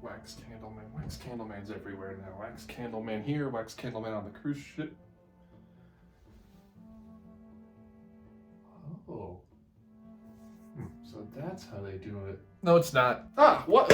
Wax Candleman. Wax Candleman's everywhere now. Wax Candleman here, Wax Candleman on the cruise ship. Oh. So that's how they do it. No, it's not. Ah, what?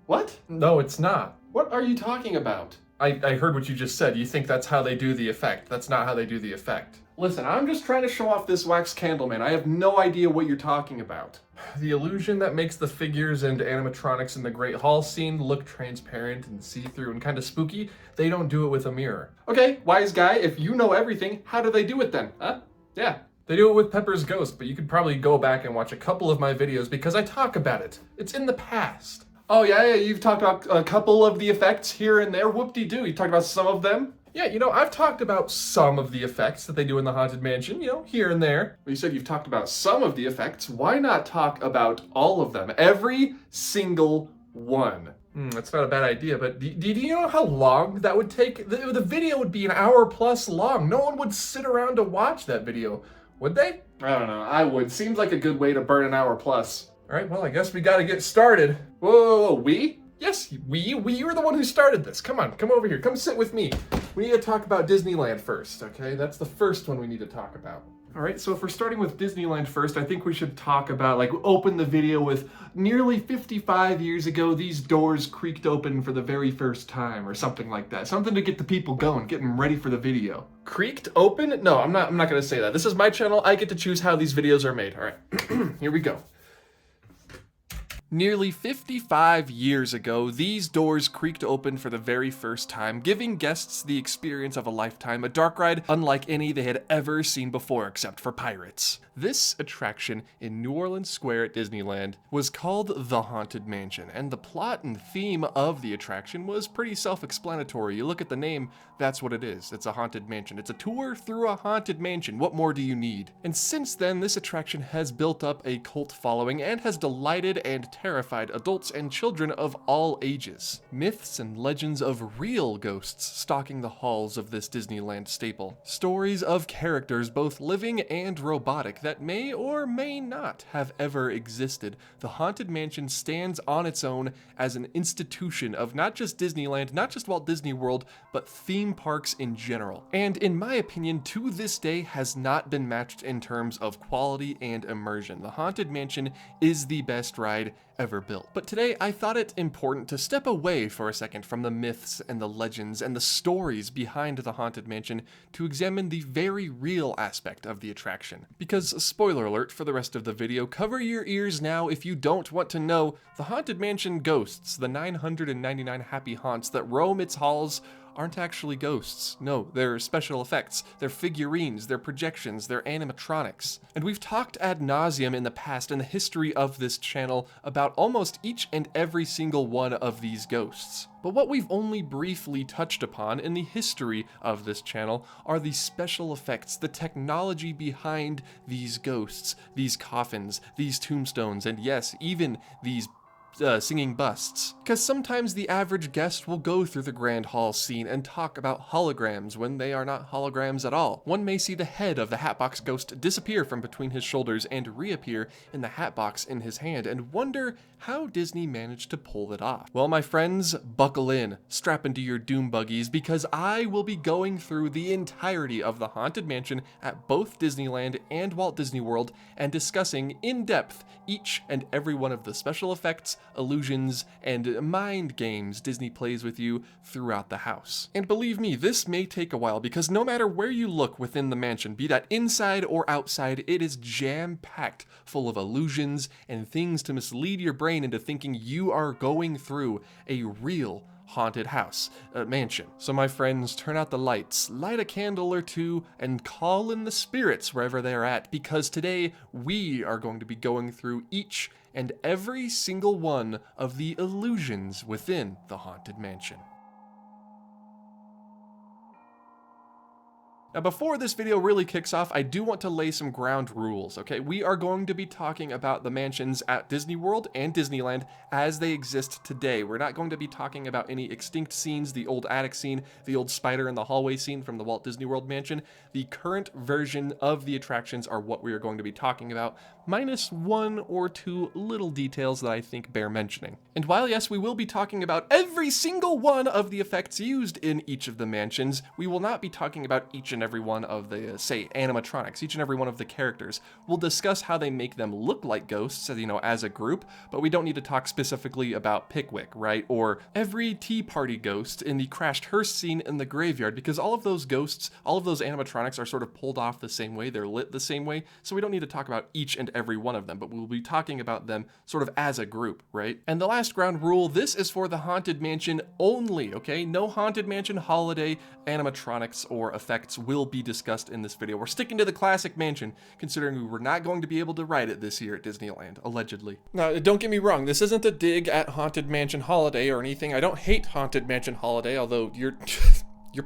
What? No, it's not. What are you talking about? I heard what you just said. You think that's how they do the effect. That's not how they do the effect. Listen, I'm just trying to show off this Wax Candleman. I have no idea what you're talking about. The illusion that makes the figures and animatronics in the Great Hall scene look transparent and see-through and kind of spooky, they don't do it with a mirror. Okay, wise guy, if you know everything, how do they do it then? Huh? Yeah. They do it with Pepper's Ghost, but you could probably go back and watch a couple of my videos because I talk about it. It's in the past. Oh yeah, you've talked about a couple of the effects here and there. Whoop-de-doo, you talked about some of them? Yeah, I've talked about some of the effects that they do in the Haunted Mansion, here and there. Well, you said you've talked about some of the effects. Why not talk about all of them? Every single one. That's not a bad idea, but do you know how long that would take? The video would be an hour plus long. No one would sit around to watch that video, would they? I don't know, I would. Seems like a good way to burn an hour plus. All right, well, I guess we gotta get started. Whoa, we? Yes, we were the one who started this. Come on, come over here, come sit with me. We need to talk about Disneyland first, okay? That's the first one we need to talk about. All right, so if we're starting with Disneyland first, I think we should talk about, open the video with nearly 55 years ago, these doors creaked open for the very first time, or something like that. Something to get the people going, get them ready for the video. Creaked open? No, I'm not gonna say that. This is my channel, I get to choose how these videos are made. All right, here we go. Nearly 55 years ago, these doors creaked open for the very first time, giving guests the experience of a lifetime, a dark ride unlike any they had ever seen before except for pirates. This attraction in New Orleans Square at Disneyland was called The Haunted Mansion, and the plot and theme of the attraction was pretty self-explanatory. You look at the name, that's what it is. It's a haunted mansion. It's a tour through a haunted mansion. What more do you need? And since then, this attraction has built up a cult following and has delighted and terrified adults and children of all ages. Myths and legends of real ghosts stalking the halls of this Disneyland staple. Stories of characters both living and robotic that may or may not have ever existed. The Haunted Mansion stands on its own as an institution of not just Disneyland, not just Walt Disney World, but theme parks in general. And in my opinion, to this day has not been matched in terms of quality and immersion. The Haunted Mansion is the best ride ever built. But today I thought it important to step away for a second from the myths and the legends and the stories behind the Haunted Mansion to examine the very real aspect of the attraction. Because, spoiler alert for the rest of the video, cover your ears now if you don't want to know, the Haunted Mansion ghosts, the 999 happy haunts that roam its halls, aren't actually ghosts. No, they're special effects, they're figurines, they're projections, they're animatronics. And we've talked ad nauseum in the past in the history of this channel about almost each and every single one of these ghosts. But what we've only briefly touched upon in the history of this channel are the special effects, the technology behind these ghosts, these coffins, these tombstones, and yes, even these singing busts. Because sometimes the average guest will go through the Grand Hall scene and talk about holograms when they are not holograms at all. One may see the head of the Hatbox Ghost disappear from between his shoulders and reappear in the hatbox in his hand and wonder how Disney managed to pull it off. Well, my friends, buckle in, strap into your doom buggies, because I will be going through the entirety of the Haunted Mansion at both Disneyland and Walt Disney World and discussing in depth each and every one of the special effects, illusions, and mind games Disney plays with you throughout the house. And believe me, this may take a while because no matter where you look within the mansion, be that inside or outside, it is jam-packed full of illusions and things to mislead your brain into thinking you are going through a real haunted house, mansion. So my friends, turn out the lights, light a candle or two, and call in the spirits wherever they're at, because today we are going to be going through each and every single one of the illusions within the Haunted Mansion. Now, before this video really kicks off, I do want to lay some ground rules, okay? We are going to be talking about the mansions at Disney World and Disneyland as they exist today. We're not going to be talking about any extinct scenes, the old attic scene, the old spider in the hallway scene from the Walt Disney World mansion. The current version of the attractions are what we are going to be talking about, minus one or two little details that I think bear mentioning. And while yes, we will be talking about every single one of the effects used in each of the mansions, we will not be talking about each and every one of the, say, animatronics, each and every one of the characters. We'll discuss how they make them look like ghosts, you know, as a group, but we don't need to talk specifically about Pickwick, right? Or every Tea Party ghost in the crashed hearse scene in the graveyard, because all of those ghosts, all of those animatronics are sort of pulled off the same way, they're lit the same way, so we don't need to talk about each and every one of them, but we'll be talking about them sort of as a group, right? And the last ground rule, this is for the Haunted Mansion only, okay? No Haunted Mansion holiday animatronics or effects will be discussed in this video. We're sticking to the classic mansion, considering we were not going to be able to ride it this year at Disneyland, allegedly. Now, don't get me wrong, this isn't a dig at Haunted Mansion Holiday or anything. I don't hate Haunted Mansion Holiday, although you're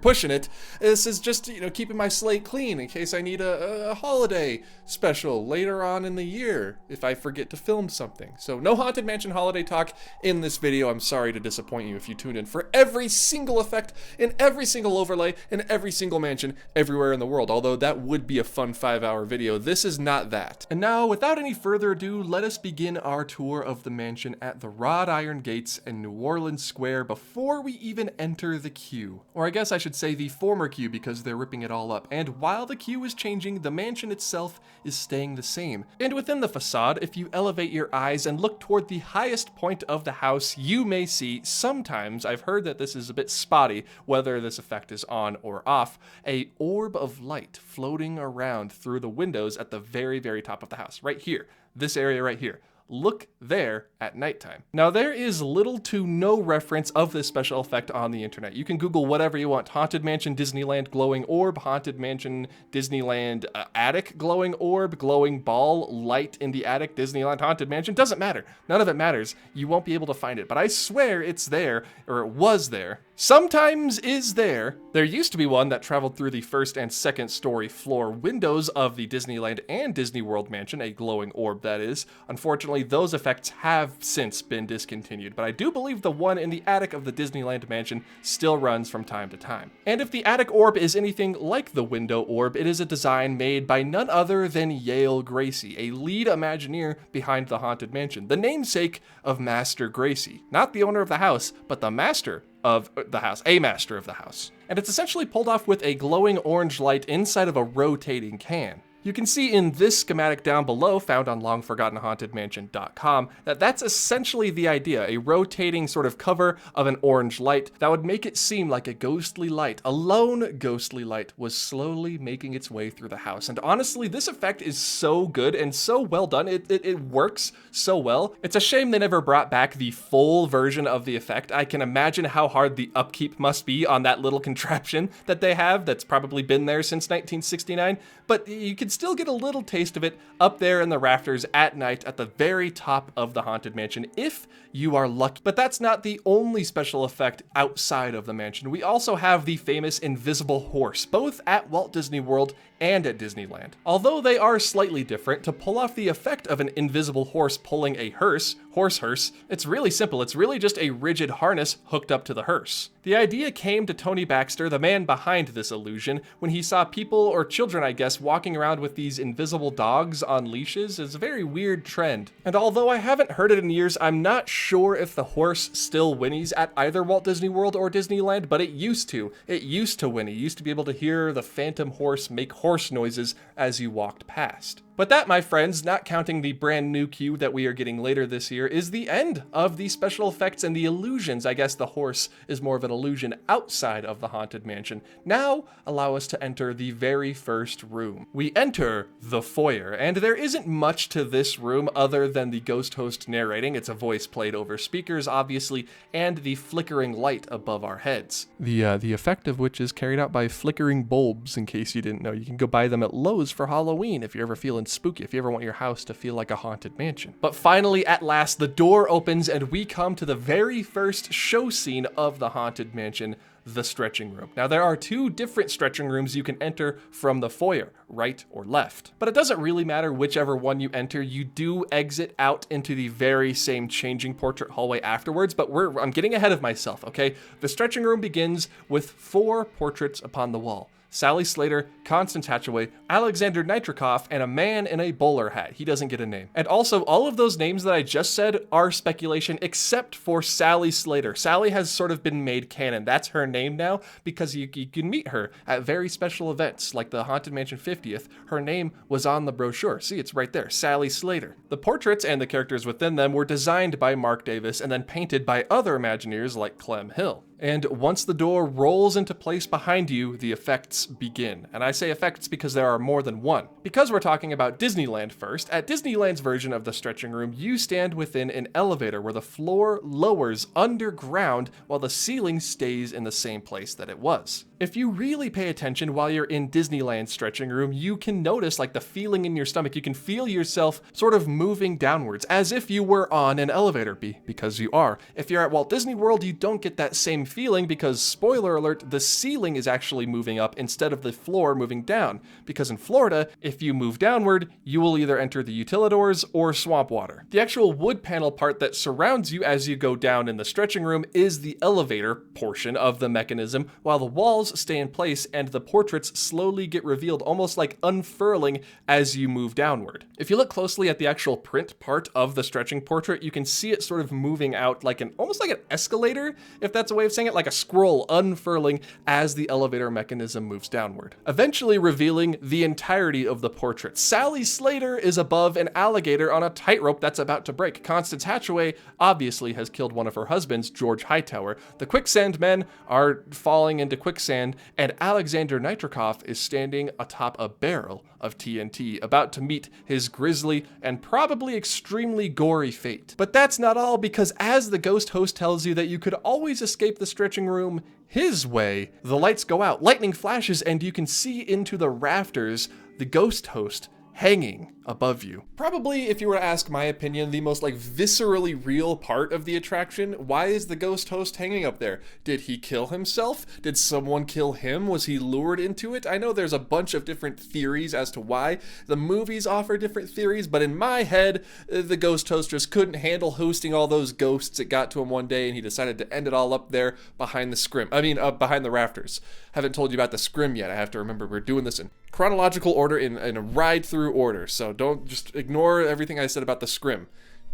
pushing it. This is just, you know, keeping my slate clean in case I need a holiday special later on in the year if I forget to film something. So no Haunted Mansion holiday talk in this video. I'm sorry to disappoint you if you tuned in for every single effect in every single overlay in every single mansion everywhere in the world. Although that would be a fun 5-hour video. This is not that. And now, without any further ado, let us begin our tour of the mansion at the Wrought Iron Gates in New Orleans Square before we even enter the queue. Or I guess I should say the former queue because they're ripping it all up. And while the queue is changing, the mansion itself is staying the same. And within the facade, if you elevate your eyes and look toward the highest point of the house, you may see, sometimes, I've heard that this is a bit spotty, whether this effect is on or off, a orb of light floating around through the windows at the very, very top of the house. Right here. This area right here. Look there at nighttime. Now, there is little to no reference of this special effect on the internet. You can Google whatever you want. Haunted Mansion Disneyland glowing orb, Haunted Mansion Disneyland attic glowing orb, glowing ball, light in the attic, Disneyland Haunted Mansion. Doesn't matter. None of it matters. You won't be able to find it, but I swear it's there, or it was there. Sometimes is there. There used to be one that traveled through the first and second story floor windows of the Disneyland and Disney World mansion, a glowing orb that is. Unfortunately, those effects have since been discontinued, but I do believe the one in the attic of the Disneyland mansion still runs from time to time. And if the attic orb is anything like the window orb, it is a design made by none other than Yale Gracey, a lead Imagineer behind the Haunted Mansion, the namesake of Master Gracey. Not the owner of the house, but the master of the house, a master of the house. And it's essentially pulled off with a glowing orange light inside of a rotating can. You can see in this schematic down below, found on longforgottenhauntedmansion.com, that that's essentially the idea, a rotating sort of cover of an orange light that would make it seem like a ghostly light, a lone ghostly light, was slowly making its way through the house. And honestly, this effect is so good and so well done, it works so well. It's a shame they never brought back the full version of the effect. I can imagine how hard the upkeep must be on that little contraption that they have that's probably been there since 1969, but you can still get a little taste of it up there in the rafters at night at the very top of the Haunted Mansion if you are lucky. But that's not the only special effect outside of the mansion. We also have the famous invisible horse, both at Walt Disney World and at Disneyland. Although they are slightly different, to pull off the effect of an invisible horse pulling a horse hearse, it's really simple. It's really just a rigid harness hooked up to the hearse. The idea came to Tony Baxter, the man behind this illusion, when he saw people, or children I guess, walking around with these invisible dogs on leashes. It's a very weird trend. And although I haven't heard it in years, I'm not sure if the horse still whinnies at either Walt Disney World or Disneyland, but it used to. It used to whinny. You used to be able to hear the phantom horse make horse noises as you walked past. But that, my friends, not counting the brand new queue that we are getting later this year, is the end of the special effects and the illusions. I guess the horse is more of an illusion outside of the Haunted Mansion. Now, allow us to enter the very first room. We enter the foyer, and there isn't much to this room other than the ghost host narrating. It's a voice played over speakers, obviously, and the flickering light above our heads. The effect of which is carried out by flickering bulbs, in case you didn't know. You can go buy them at Lowe's for Halloween if you're ever feeling spooky, if you ever want your house to feel like a haunted mansion. But finally, at last, the door opens and we come to the very first show scene of the Haunted Mansion, the stretching room. Now, there are 2 different stretching rooms you can enter from the foyer, right or left. But it doesn't really matter whichever one you enter, you do exit out into the very same changing portrait hallway afterwards, but I'm getting ahead of myself, okay? The stretching room begins with 4 portraits upon the wall. Sally Slater, Constance Hatchaway, Alexander Nitrikoff, and a man in a bowler hat. He doesn't get a name. And also, all of those names that I just said are speculation except for Sally Slater. Sally has sort of been made canon. That's her name now because you can meet her at very special events like the Haunted Mansion 50th. Her name was on the brochure. See, it's right there, Sally Slater. The portraits and the characters within them were designed by Mark Davis and then painted by other Imagineers like Clem Hill. And once the door rolls into place behind you, the effects begin. And I say effects because there are more than one. Because we're talking about Disneyland first, at Disneyland's version of the stretching room, you stand within an elevator where the floor lowers underground while the ceiling stays in the same place that it was. If you really pay attention while you're in Disneyland's stretching room, you can notice like the feeling in your stomach. You can feel yourself sort of moving downwards as if you were on an elevator, because you are. If you're at Walt Disney World, you don't get that same feeling because, spoiler alert, the ceiling is actually moving up instead of the floor moving down. Because in Florida, if you move downward, you will either enter the utilidors or swamp water. The actual wood panel part that surrounds you as you go down in the stretching room is the elevator portion of the mechanism, while the walls stay in place and the portraits slowly get revealed, almost like unfurling as you move downward. If you look closely at the actual print part of the stretching portrait, you can see it sort of moving out like almost like an escalator, if that's a way of saying it, like a scroll unfurling as the elevator mechanism moves downward, eventually revealing the entirety of the portrait. Sally Slater is above an alligator on a tightrope that's about to break. Constance Hatchaway obviously has killed one of her husbands, George Hightower. The quicksand men are falling into quicksand, and Alexander Nitrikoff is standing atop a barrel of TNT, about to meet his grisly and probably extremely gory fate. But that's not all, because as the ghost host tells you that you could always escape the stretching room his way, the lights go out, lightning flashes, and you can see into the rafters the ghost host hanging above you. Probably, if you were to ask my opinion, the most viscerally real part of the attraction. Why is the ghost host hanging up there? Did he kill himself? Did someone kill him? Was he lured into it? I know there's a bunch of different theories as to why. The movies offer different theories, but in my head, the ghost host just couldn't handle hosting all those ghosts. It got to him one day and he decided to end it all up there behind the behind the rafters. Haven't told you about the scrim yet. I have to remember we're doing this in chronological order, in a ride-through order, so don't just ignore everything I said about the scrim.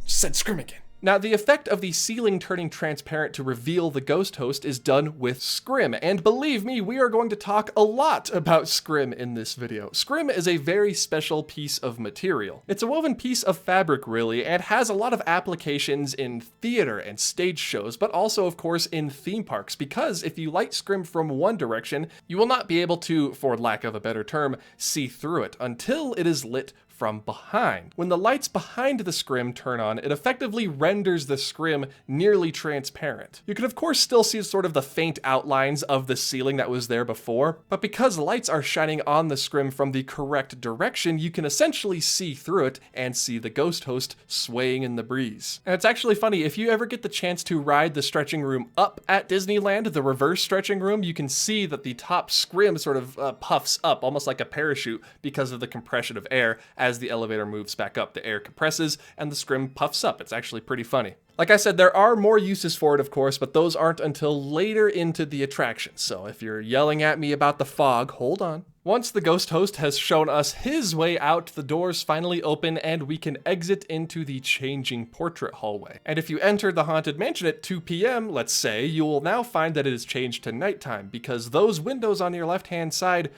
Just said scrim again. Now, the effect of the ceiling turning transparent to reveal the ghost host is done with scrim, and believe me, we are going to talk a lot about scrim in this video. Scrim is a very special piece of material. It's a woven piece of fabric, really, and has a lot of applications in theater and stage shows, but also, of course, in theme parks, because if you light scrim from one direction, you will not be able to, for lack of a better term, see through it until it is lit from behind. When the lights behind the scrim turn on, it effectively renders the scrim nearly transparent. You can of course still see sort of the faint outlines of the ceiling that was there before, but because lights are shining on the scrim from the correct direction, you can essentially see through it and see the ghost host swaying in the breeze. And it's actually funny, if you ever get the chance to ride the stretching room up at Disneyland, the reverse stretching room, you can see that the top scrim sort of puffs up almost like a parachute because of the compression of air. As the elevator moves back up, the air compresses and the scrim puffs up. It's actually pretty funny. Like I said, there are more uses for it, of course, but those aren't until later into the attraction. So if you're yelling at me about the fog, hold on. Once the ghost host has shown us his way out, the doors finally open and we can exit into the changing portrait hallway. And if you enter the Haunted Mansion at 2 p.m., let's say, you will now find that it is changed to nighttime because those windows on your left-hand side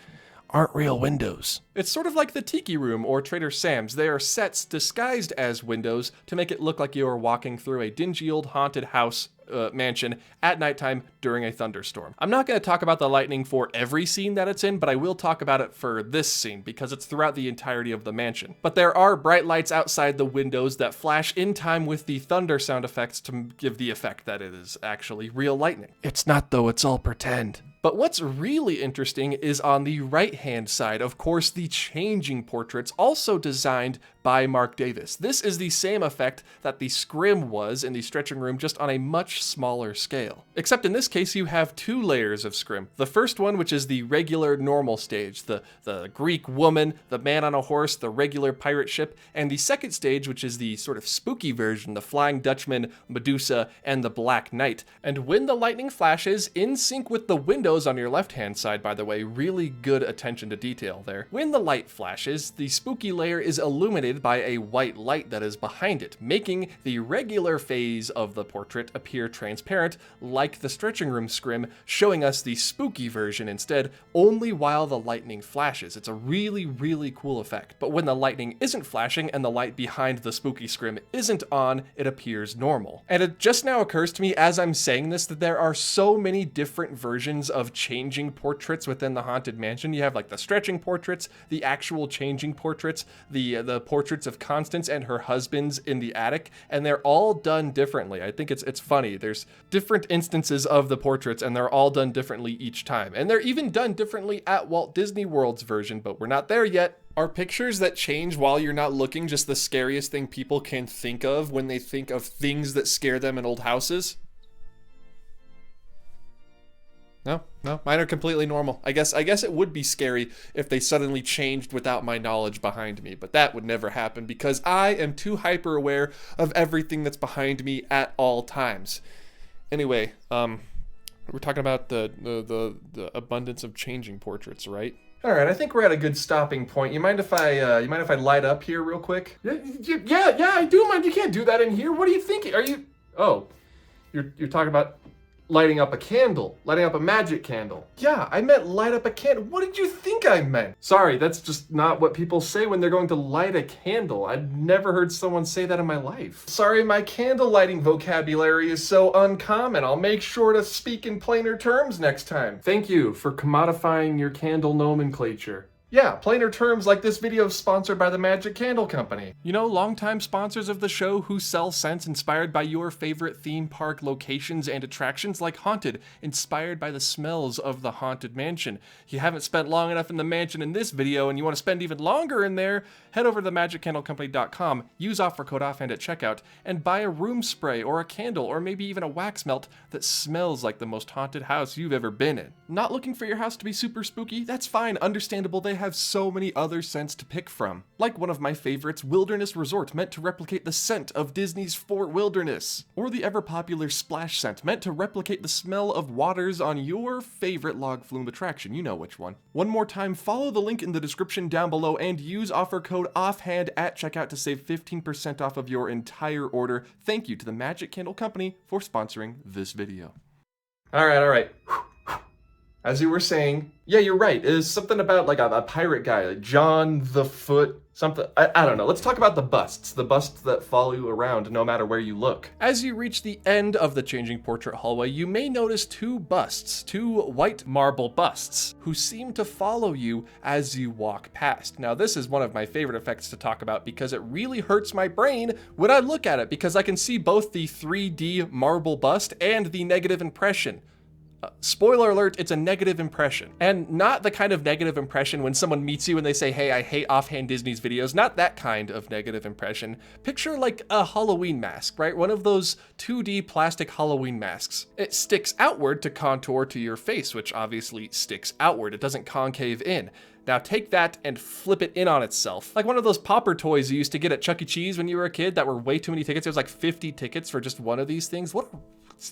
aren't real windows. It's sort of like the Tiki Room or Trader Sam's. They are sets disguised as windows to make it look like you are walking through a dingy old haunted house mansion at nighttime during a thunderstorm. I'm not going to talk about the lightning for every scene that it's in, but I will talk about it for this scene because it's throughout the entirety of the mansion. But there are bright lights outside the windows that flash in time with the thunder sound effects to give the effect that it is actually real lightning. It's not though, it's all pretend. But what's really interesting is on the right-hand side, of course, the changing portraits, also designed by Mark Davis. This is the same effect that the scrim was in the stretching room, just on a much smaller scale. Except in this case, you have two layers of scrim. The first one, which is the regular normal stage, the Greek woman, the man on a horse, the regular pirate ship, and the second stage, which is the sort of spooky version, the Flying Dutchman, Medusa, and the Black Knight. And when the lightning flashes, in sync with the windows on your left-hand side, by the way, really good attention to detail there. When the light flashes, the spooky layer is illuminated by a white light that is behind it, making the regular phase of the portrait appear transparent, like the stretching room scrim, showing us the spooky version instead, only while the lightning flashes. It's a really, really cool effect. But when the lightning isn't flashing and the light behind the spooky scrim isn't on, it appears normal. And it just now occurs to me as I'm saying this that there are so many different versions of changing portraits within the Haunted Mansion. You have like the stretching portraits, the actual changing portraits, the portraits of Constance and her husbands in the attic, and they're all done differently. I think it's funny. There's different instances of the portraits and they're all done differently each time. And they're even done differently at Walt Disney World's version, but we're not there yet. Are pictures that change while you're not looking just the scariest thing people can think of when they think of things that scare them in old houses? No, mine are completely normal. I guess it would be scary if they suddenly changed without my knowledge behind me, but that would never happen because I am too hyper aware of everything that's behind me at all times. Anyway, we're talking about the abundance of changing portraits, right? All right, I think we're at a good stopping point. You mind if I light up here real quick? Yeah, I do mind. You can't do that in here. What are you thinking? Are you? Oh, you're talking about lighting up a candle, lighting up a magic candle. Yeah, I meant light up a candle. What did you think I meant? Sorry, that's just not what people say when they're going to light a candle. I've never heard someone say that in my life. Sorry, my candle lighting vocabulary is so uncommon. I'll make sure to speak in plainer terms next time. Thank you for commodifying your candle nomenclature. Yeah, plainer terms like this video is sponsored by the Magic Candle Company. You know, longtime sponsors of the show who sell scents inspired by your favorite theme park locations and attractions, like Haunted, inspired by the smells of the Haunted Mansion. You haven't spent long enough in the mansion in this video and you want to spend even longer in there, head over to themagiccandlecompany.com, use offer code OFFHAND at checkout, and buy a room spray or a candle or maybe even a wax melt that smells like the most haunted house you've ever been in. Not looking for your house to be super spooky? That's fine, understandable. They have so many other scents to pick from. Like one of my favorites, Wilderness Resort, meant to replicate the scent of Disney's Fort Wilderness. Or the ever-popular Splash scent, meant to replicate the smell of waters on your favorite log flume attraction. You know which one. One more time, follow the link in the description down below and use offer code OFFHAND at checkout to save 15% off of your entire order. Thank you to the Magic Candle Company for sponsoring this video. All right. As you were saying, yeah, you're right. It's something about like a pirate guy, like John the Foot, something. I don't know. Let's talk about the busts that follow you around no matter where you look. As you reach the end of the changing portrait hallway, you may notice two white marble busts, who seem to follow you as you walk past. Now, this is one of my favorite effects to talk about because it really hurts my brain when I look at it because I can see both the 3D marble bust and the negative impression. Spoiler alert, it's a negative impression. And not the kind of negative impression when someone meets you and they say, hey, I hate Offhand Disney's videos. Not that kind of negative impression. Picture like a Halloween mask, right? One of those 2D plastic Halloween masks. It sticks outward to contour to your face, which obviously sticks outward. It doesn't concave in. Now take that and flip it in on itself. Like one of those popper toys you used to get at Chuck E. Cheese when you were a kid that were way too many tickets. There was like 50 tickets for just one of these things. What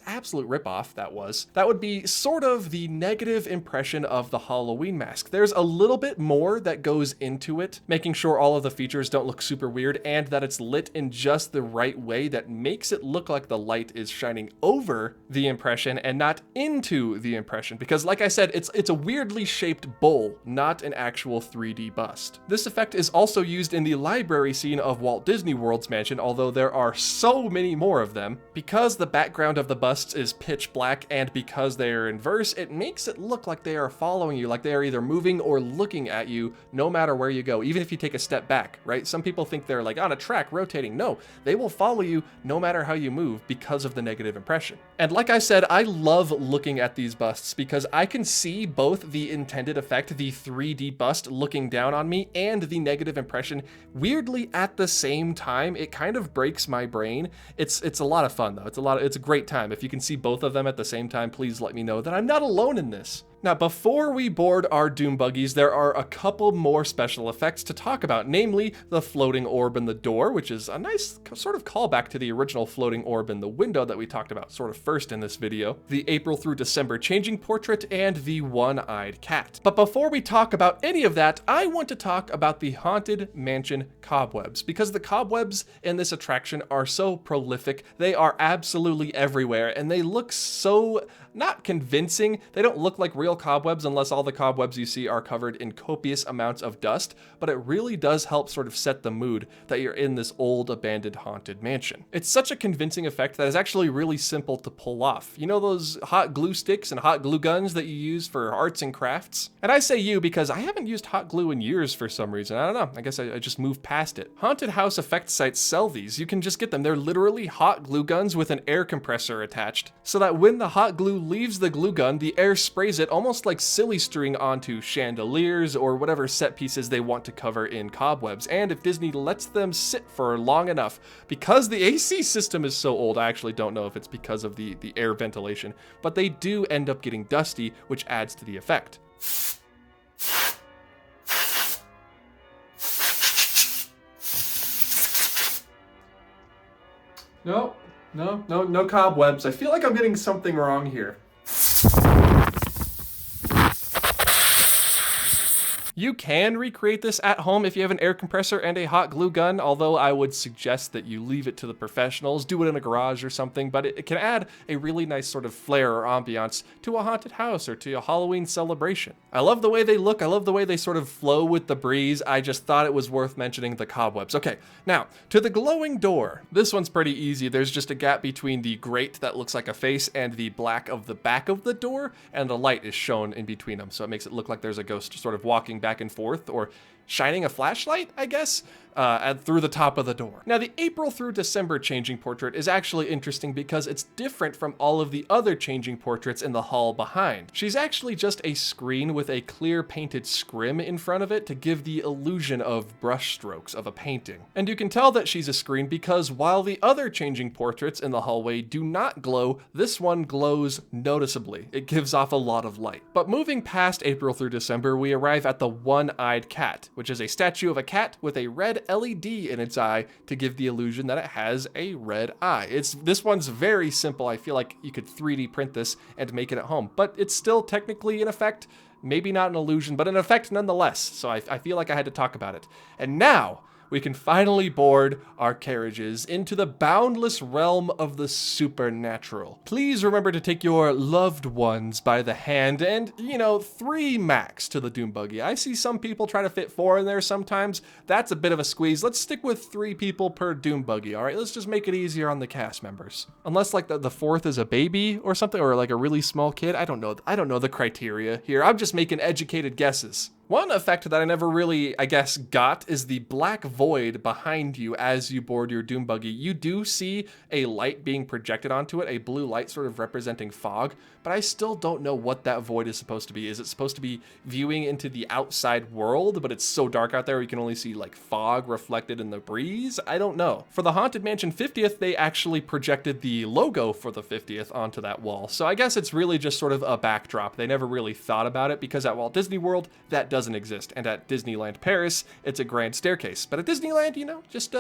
absolute ripoff that was. That would be sort of the negative impression of the Halloween mask. There's a little bit more that goes into it, making sure all of the features don't look super weird and that it's lit in just the right way that makes it look like the light is shining over the impression and not into the impression. Because like I said, it's a weirdly shaped bowl, not an actual 3D bust. This effect is also used in the library scene of Walt Disney World's mansion, although there are so many more of them. Because the background of the the busts is pitch black, and because they are inverse, it makes it look like they are following you, like they are either moving or looking at you no matter where you go, even if you take a step back, right? Some people think they're like on a track rotating. No, they will follow you no matter how you move because of the negative impression. And like I said, I love looking at these busts because I can see both the intended effect, the 3D bust looking down on me, and the negative impression weirdly at the same time. It kind of breaks my brain. It's a lot of fun though. It's a great time. If you can see both of them at the same time, please let me know that I'm not alone in this. Now, before we board our Doom buggies, there are a couple more special effects to talk about, namely the floating orb in the door, which is a nice sort of callback to the original floating orb in the window that we talked about sort of first in this video, the April through December changing portrait, and the one-eyed cat. But before we talk about any of that, I want to talk about the Haunted Mansion cobwebs, because the cobwebs in this attraction are so prolific. They are absolutely everywhere, and they look so not convincing. They don't look like real cobwebs unless all the cobwebs you see are covered in copious amounts of dust, but it really does help sort of set the mood that you're in this old abandoned haunted mansion. It's such a convincing effect that is actually really simple to pull off. You know those hot glue sticks and hot glue guns that you use for arts and crafts? And I say you because I haven't used hot glue in years for some reason. I don't know, I guess I just moved past it. Haunted house effect sites sell these. You can just get them. They're literally hot glue guns with an air compressor attached, so that when the hot glue leaves the glue gun, the air sprays it almost like silly string onto chandeliers or whatever set pieces they want to cover in cobwebs. And if Disney lets them sit for long enough, because the AC system is so old, I actually don't know if it's because of the air ventilation, but they do end up getting dusty, which adds to the effect. No cobwebs. I feel like I'm getting something wrong here. You can recreate this at home if you have an air compressor and a hot glue gun, although I would suggest that you leave it to the professionals, do it in a garage or something, but it can add a really nice sort of flair or ambiance to a haunted house or to a Halloween celebration. I love the way they look. I love the way they sort of flow with the breeze. I just thought it was worth mentioning the cobwebs. Okay, now to the glowing door. This one's pretty easy. There's just a gap between the grate that looks like a face and the black of the back of the door, and the light is shown in between them, so it makes it look like there's a ghost sort of walking back and forth, or shining a flashlight, I guess, through the top of the door. Now, the April through December changing portrait is actually interesting because it's different from all of the other changing portraits in the hall behind. She's actually just a screen with a clear painted scrim in front of it to give the illusion of brush strokes of a painting. And you can tell that she's a screen because while the other changing portraits in the hallway do not glow, this one glows noticeably. It gives off a lot of light. But moving past April through December, we arrive at the one-eyed cat, which is a statue of a cat with a red LED in its eye to give the illusion that it has a red eye. This one's very simple. I feel like you could 3D print this and make it at home, but it's still technically an effect. Maybe not an illusion, but an effect nonetheless. So I feel like I had to talk about it. And now we can finally board our carriages into the boundless realm of the supernatural. Please remember to take your loved ones by the hand and, 3 max to the Doom buggy. I see some people try to fit 4 in there sometimes. That's a bit of a squeeze. Let's stick with 3 people per Doom buggy, all right? Let's just make it easier on the cast members. Unless like the 4th is a baby or something, or like a really small kid. I don't know the criteria here. I'm just making educated guesses. One effect that I never really, got is the black void behind you as you board your Doom buggy. You do see a light being projected onto it, a blue light sort of representing fog, but I still don't know what that void is supposed to be. Is it supposed to be viewing into the outside world, but it's so dark out there you can only see like fog reflected in the breeze? I don't know. For the Haunted Mansion 50th, they actually projected the logo for the 50th onto that wall. So I guess it's really just sort of a backdrop. They never really thought about it because at Walt Disney World, that doesn't exist. And at Disneyland Paris, it's a grand staircase. But at Disneyland, just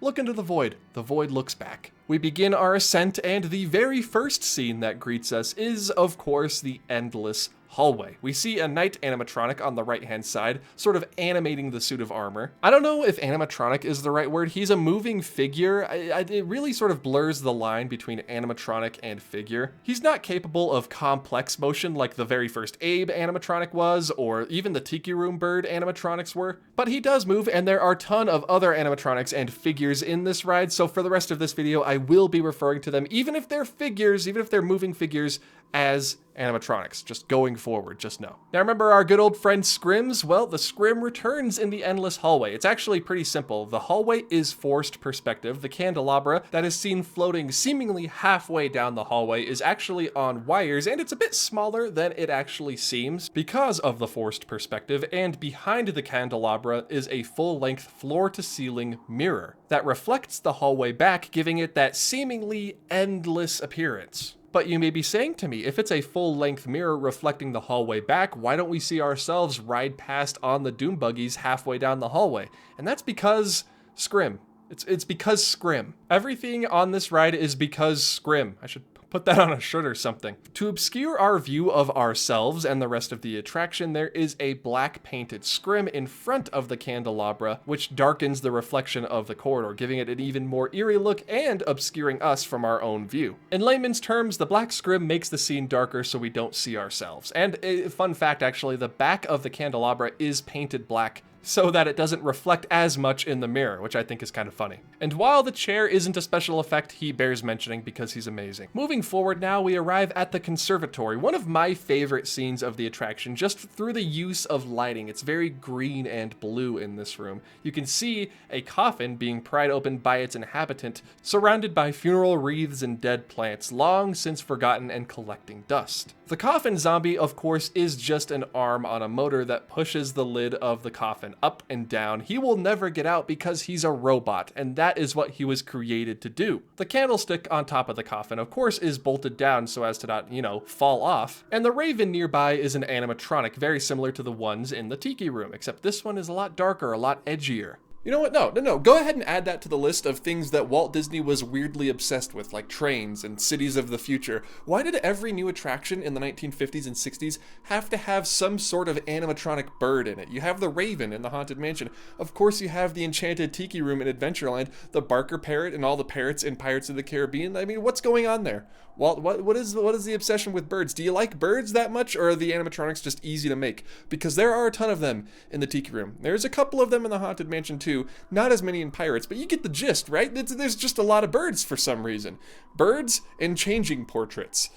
look into the void. The void looks back. We begin our ascent, and the very first scene that greets us is, of course, the endless hallway. We see a knight animatronic on the right-hand side, sort of animating the suit of armor. I don't know if animatronic is the right word. He's a moving figure. It really sort of blurs the line between animatronic and figure. He's not capable of complex motion like the very first Abe animatronic was, or even the Tiki Room Bird animatronics were, but he does move, and there are a ton of other animatronics and figures in this ride, so for the rest of this video, I will be referring to them, even if they're figures, even if they're moving figures, as animatronics, just going forward, just know. Now remember our good old friend Scrims? Well, the Scrim returns in the endless hallway. It's actually pretty simple. The hallway is forced perspective. The candelabra that is seen floating seemingly halfway down the hallway is actually on wires, and it's a bit smaller than it actually seems because of the forced perspective, and behind the candelabra is a full-length floor-to-ceiling mirror that reflects the hallway back, giving it that seemingly endless appearance. But you may be saying to me, if it's a full-length mirror reflecting the hallway back, why don't we see ourselves ride past on the Doom buggies halfway down the hallway? And that's because Scrim. It's because Scrim. Everything on this ride is because Scrim. I should put that on a shirt or something. To obscure our view of ourselves and the rest of the attraction, there is a black painted Scrim in front of the candelabra, which darkens the reflection of the corridor, giving it an even more eerie look and obscuring us from our own view. In layman's terms, the black Scrim makes the scene darker so we don't see ourselves. And a fun fact, actually, the back of the candelabra is painted black so that it doesn't reflect as much in the mirror, which I think is kind of funny. And while the chair isn't a special effect, he bears mentioning because he's amazing. Moving forward now, we arrive at the conservatory, one of my favorite scenes of the attraction, just through the use of lighting. It's very green and blue in this room. You can see a coffin being pried open by its inhabitant, surrounded by funeral wreaths and dead plants, long since forgotten and collecting dust. The coffin zombie, of course, is just an arm on a motor that pushes the lid of the coffin up and down. He will never get out because he's a robot, and that is what he was created to do. The candlestick on top of the coffin, of course, is bolted down so as to not, fall off. And the raven nearby is an animatronic, very similar to the ones in the Tiki Room, except this one is a lot darker, a lot edgier. You know what? No. Go ahead and add that to the list of things that Walt Disney was weirdly obsessed with, like trains and cities of the future. Why did every new attraction in the 1950s and 60s have to have some sort of animatronic bird in it? You have the Raven in the Haunted Mansion. Of course, you have the Enchanted Tiki Room in Adventureland, the Barker Parrot, and all the parrots in Pirates of the Caribbean. I mean, what's going on there? Walt, what is the obsession with birds? Do you like birds that much, or are the animatronics just easy to make? Because there are a ton of them in the Tiki Room. There's a couple of them in the Haunted Mansion too. Not as many in Pirates, but you get the gist, right? There's just a lot of birds for some reason. Birds and changing portraits.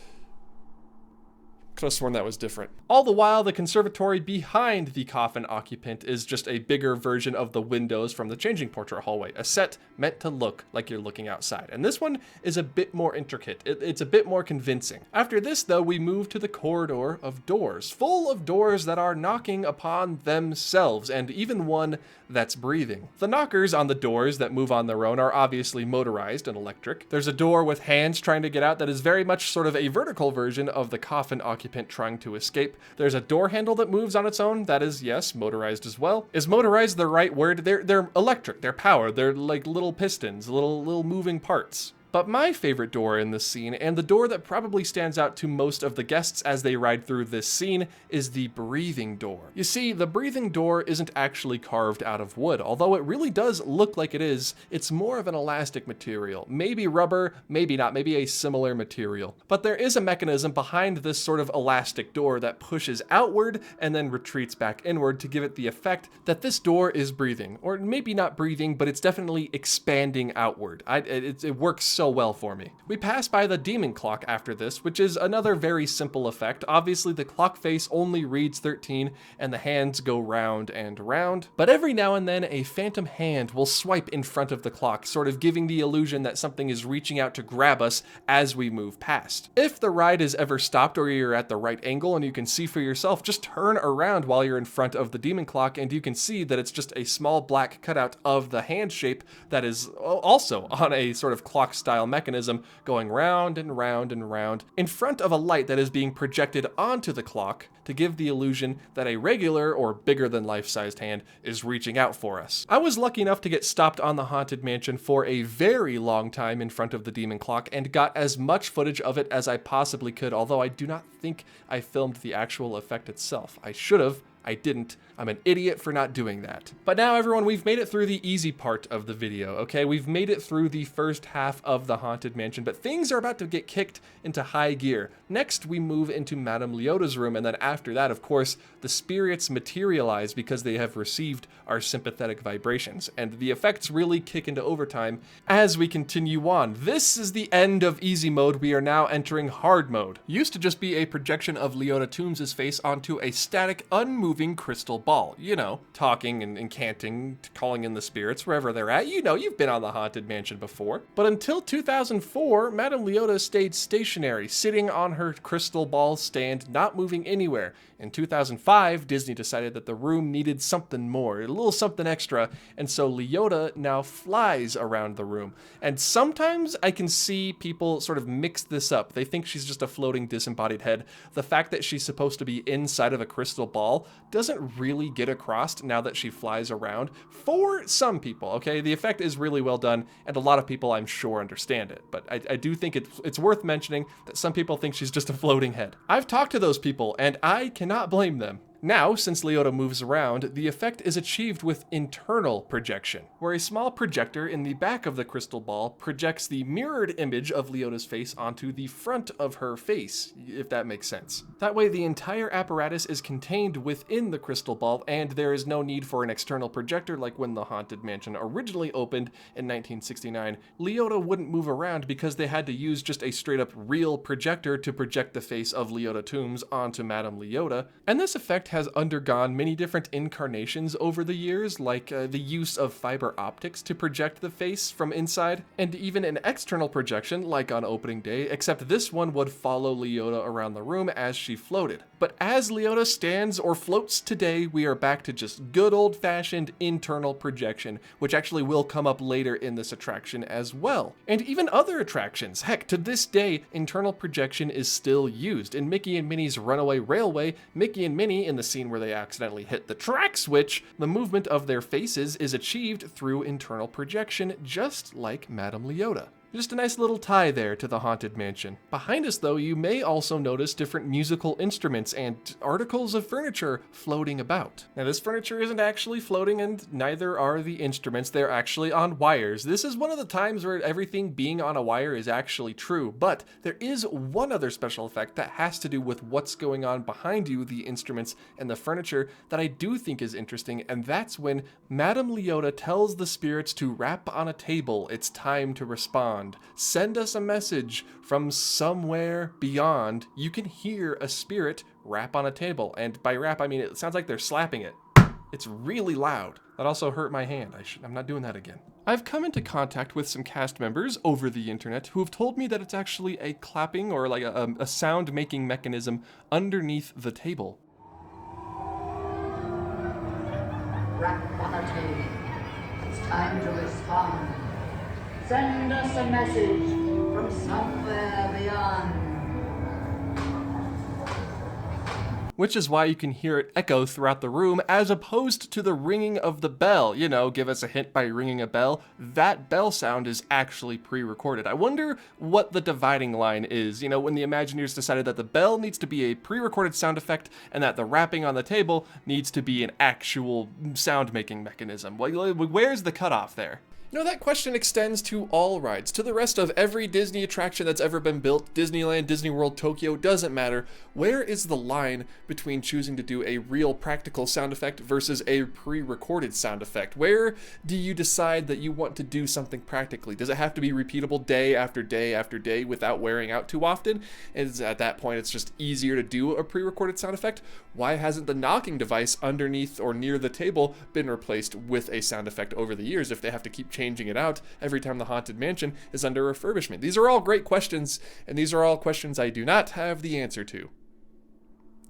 Could have sworn that was different. All the while, the conservatory behind the coffin occupant is just a bigger version of the windows from the changing portrait hallway, a set meant to look like you're looking outside. And this one is a bit more intricate. It's a bit more convincing. After this, though, we move to the corridor of doors, full of doors that are knocking upon themselves, and even one that's breathing. The knockers on the doors that move on their own are obviously motorized and electric. There's a door with hands trying to get out that is very much sort of a vertical version of the coffin occupant trying to escape. There's a door handle that moves on its own that is, yes, motorized as well. Is motorized the right word? They're electric, they're power, they're like little pistons, little moving parts. But my favorite door in this scene, and the door that probably stands out to most of the guests as they ride through this scene, is the breathing door. You see, the breathing door isn't actually carved out of wood, although it really does look like it is. It's more of an elastic material, maybe rubber, maybe not, maybe a similar material. But there is a mechanism behind this sort of elastic door that pushes outward and then retreats back inward to give it the effect that this door is breathing, or maybe not breathing, but it's definitely expanding outward. It works so well for me. We pass by the demon clock after this, which is another very simple effect. Obviously, the clock face only reads 13 and the hands go round and round, but every now and then a phantom hand will swipe in front of the clock, sort of giving the illusion that something is reaching out to grab us as we move past. If the ride is ever stopped or you're at the right angle and you can see for yourself, just turn around while you're in front of the demon clock and you can see that it's just a small black cutout of the hand shape that is also on a sort of clock style style mechanism going round and round and round in front of a light that is being projected onto the clock to give the illusion that a regular or bigger than life-sized hand is reaching out for us. I was lucky enough to get stopped on the Haunted Mansion for a very long time in front of the demon clock and got as much footage of it as I possibly could, although I do not think I filmed the actual effect itself. I should have. I didn't. I'm an idiot for not doing that. But now everyone, we've made it through the easy part of the video, okay? We've made it through the first half of the Haunted Mansion, but things are about to get kicked into high gear. Next, we move into Madame Leota's room, and then after that, of course, the spirits materialize because they have received our sympathetic vibrations, and the effects really kick into overtime as we continue on. This is the end of easy mode. We are now entering hard mode. Used to just be a projection of Leota Toombs' face onto a static, unmoving crystal ball. You know, talking and incanting, calling in the spirits wherever they're at. You know, you've been on the Haunted Mansion before. But until 2004, Madame Leota stayed stationary, sitting on her crystal ball stand, not moving anywhere. In 2005, Disney decided that the room needed something more, a little something extra, and so Leota now flies around the room. And sometimes I can see people sort of mix this up. They think she's just a floating disembodied head. The fact that she's supposed to be inside of a crystal ball doesn't really get across now that she flies around for some people, okay? The effect is really well done, and a lot of people, I'm sure, understand it. But I do think it's worth mentioning that some people think she's just a floating head. I've talked to those people, and I cannot blame them. Now, since Leota moves around, the effect is achieved with internal projection, where a small projector in the back of the crystal ball projects the mirrored image of Leota's face onto the front of her face, if that makes sense. That way, the entire apparatus is contained within the crystal ball, and there is no need for an external projector like when the Haunted Mansion originally opened in 1969. Leota wouldn't move around because they had to use just a straight-up real projector to project the face of Leota Toombs onto Madame Leota, and this effect has undergone many different incarnations over the years, like the use of fiber optics to project the face from inside, and even an external projection, like on opening day, except this one would follow Leota around the room as she floated. But as Leota stands or floats today, we are back to just good old-fashioned internal projection, which actually will come up later in this attraction as well. And even other attractions. Heck, to this day, internal projection is still used. In Mickey and Minnie's Runaway Railway, Mickey and Minnie, in the scene where they accidentally hit the track switch, the movement of their faces is achieved through internal projection, just like Madame Leota. Just a nice little tie there to the Haunted Mansion. Behind us, though, you may also notice different musical instruments and articles of furniture floating about. Now, this furniture isn't actually floating, and neither are the instruments. They're actually on wires. This is one of the times where everything being on a wire is actually true, but there is one other special effect that has to do with what's going on behind you, the instruments and the furniture, that I do think is interesting, and that's when Madame Leota tells the spirits to rap on a table. It's time to respond. Send us a message from somewhere beyond. You can hear a spirit rap on a table, and by rap I mean it sounds like they're slapping it. It's really loud. That also hurt my hand. I'm not doing that again. I've come into contact with some cast members over the internet who have told me that it's actually a clapping or like a sound making mechanism underneath the table. Rap on a table. It's time to respond. Send us a message from somewhere beyond. Which is why you can hear it echo throughout the room as opposed to the ringing of the bell. You know, give us a hint by ringing a bell. That bell sound is actually pre-recorded. I wonder what the dividing line is, you know, when the Imagineers decided that the bell needs to be a pre-recorded sound effect and that the rapping on the table needs to be an actual sound-making mechanism. Where's the cutoff there? You know, that question extends to all rides, to the rest of every Disney attraction that's ever been built. Disneyland, Disney World, Tokyo, doesn't matter. Where is the line between choosing to do a real practical sound effect versus a pre-recorded sound effect? Where do you decide that you want to do something practically? Does it have to be repeatable day after day after day without wearing out too often? And at that point, it's just easier to do a pre-recorded sound effect? Why hasn't the knocking device underneath or near the table been replaced with a sound effect over the years if they have to keep changing it out every time the Haunted Mansion is under refurbishment? These are all great questions, and these are all questions I do not have the answer to.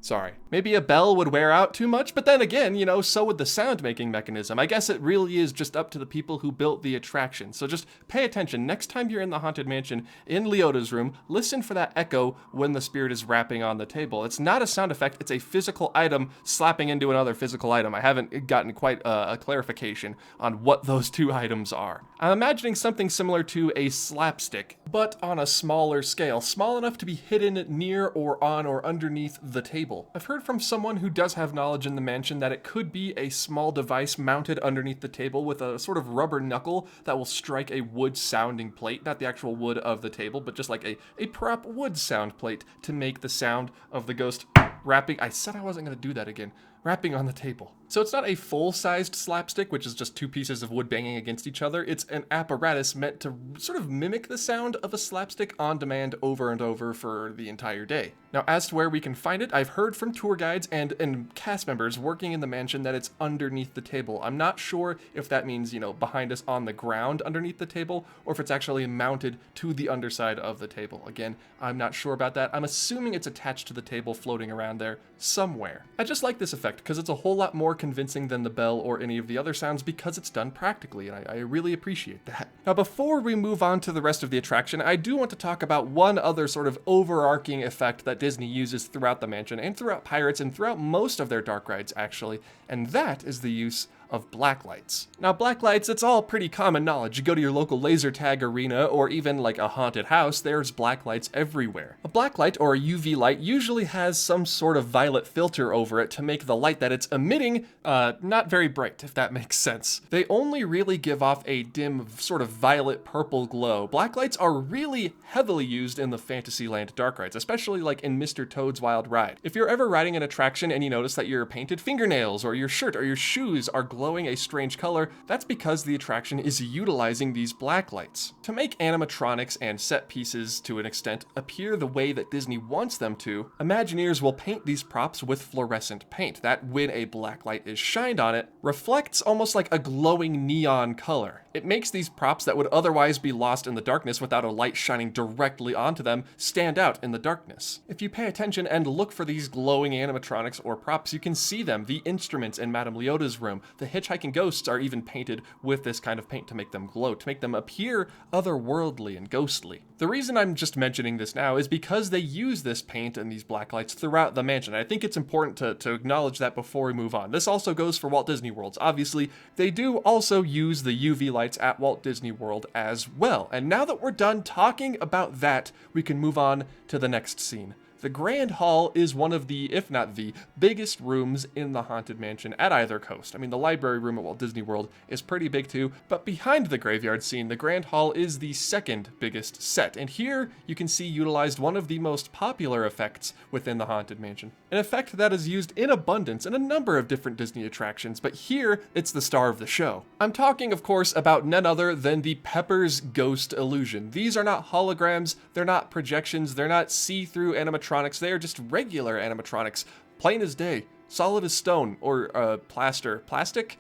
Sorry. Maybe a bell would wear out too much, but then again, you know, so would the sound making mechanism. I guess it really is just up to the people who built the attraction. So just pay attention. Next time you're in the Haunted Mansion in Leota's room, listen for that echo when the spirit is rapping on the table. It's not a sound effect, it's a physical item slapping into another physical item. I haven't gotten quite a clarification on what those two items are. I'm imagining something similar to a slapstick, but on a smaller scale, small enough to be hidden near or on or underneath the table. I've heard from someone who does have knowledge in the mansion that it could be a small device mounted underneath the table with a sort of rubber knuckle that will strike a wood sounding plate, not the actual wood of the table, but just like a prop wood sound plate to make the sound of the ghost rapping. I said I wasn't going to do that again. Rapping on the table. So it's not a full-sized slapstick, which is just two pieces of wood banging against each other. It's an apparatus meant to sort of mimic the sound of a slapstick on demand over and over for the entire day. Now, as to where we can find it, I've heard from tour guides and cast members working in the mansion that it's underneath the table. I'm not sure if that means, you know, behind us on the ground underneath the table, or if it's actually mounted to the underside of the table. Again, I'm not sure about that. I'm assuming it's attached to the table floating around there somewhere. I just like this effect because it's a whole lot more convincing than the bell or any of the other sounds because it's done practically, and I really appreciate that. Now, before we move on to the rest of the attraction, I do want to talk about one other sort of overarching effect that Disney uses throughout the mansion and throughout Pirates and throughout most of their dark rides, actually, and that is the use of blacklights. Now, blacklights, it's all pretty common knowledge. You go to your local laser tag arena or even like a haunted house, there's blacklights everywhere. A blacklight or a UV light usually has some sort of violet filter over it to make the light that it's emitting not very bright, if that makes sense. They only really give off a dim sort of violet purple glow. Blacklights are really heavily used in the Fantasyland dark rides, especially like in Mr. Toad's Wild Ride. If you're ever riding an attraction and you notice that your painted fingernails or your shirt or your shoes are glowing a strange color, that's because the attraction is utilizing these blacklights. To make animatronics and set pieces, to an extent, appear the way that Disney wants them to, Imagineers will paint these props with fluorescent paint that, when a blacklight is shined on it, reflects almost like a glowing neon color. It makes these props that would otherwise be lost in the darkness without a light shining directly onto them stand out in the darkness. If you pay attention and look for these glowing animatronics or props, you can see them. The instruments in Madame Leota's room, the hitchhiking ghosts are even painted with this kind of paint to make them glow, to make them appear otherworldly and ghostly. The reason I'm just mentioning this now is because they use this paint and these blacklights throughout the mansion. I think it's important to acknowledge that before we move on. This also goes for Walt Disney Worlds. Obviously, they do also use the UV lights at Walt Disney World as well. And now that we're done talking about that, we can move on to the next scene. The Grand Hall is one of the, if not the, biggest rooms in the Haunted Mansion at either coast. I mean, the library room at Walt Disney World is pretty big too, but behind the graveyard scene, the Grand Hall is the second biggest set. And here you can see utilized one of the most popular effects within the Haunted Mansion. An effect that is used in abundance in a number of different Disney attractions, but here it's the star of the show. I'm talking, of course, about none other than the Pepper's Ghost illusion. These are not holograms, they're not projections, they're not see-through animatronics. They are just regular animatronics, plain as day, solid as stone, or plastic,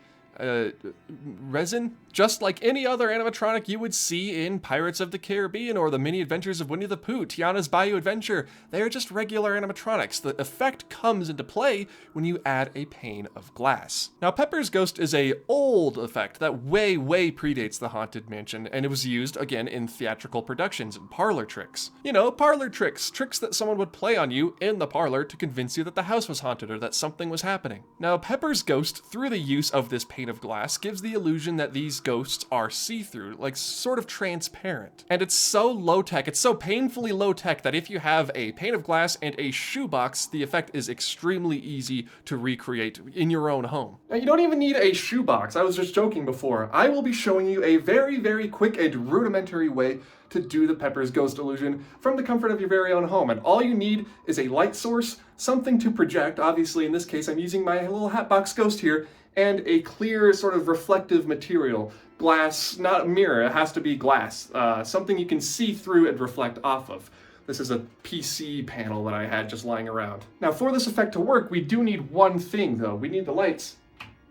resin, just like any other animatronic you would see in Pirates of the Caribbean or the Mini Adventures of Winnie the Pooh, Tiana's Bayou Adventure. They are just regular animatronics. The effect comes into play when you add a pane of glass. Now, Pepper's Ghost is a old effect that way predates the Haunted Mansion, and it was used, again, in theatrical productions and parlor tricks. You know, parlor tricks that someone would play on you in the parlor to convince you that the house was haunted or that something was happening. Now, Pepper's Ghost, through the use of this pane of glass, gives the illusion that these ghosts are see-through, like sort of transparent. And it's so low-tech, it's so painfully low-tech that if you have a pane of glass and a shoebox, the effect is extremely easy to recreate in your own home. Now, you don't even need a shoebox. I was just joking before. I will be showing you a very quick and rudimentary way to do the Pepper's Ghost illusion from the comfort of your very own home. And all you need is a light source, something to project. Obviously, in this case, I'm using my little Hatbox Ghost here, and a clear sort of reflective material. Glass, not a mirror, it has to be glass. Something you can see through and reflect off of. This is a PC panel that I had just lying around. Now, for this effect to work, we do need one thing though. We need the lights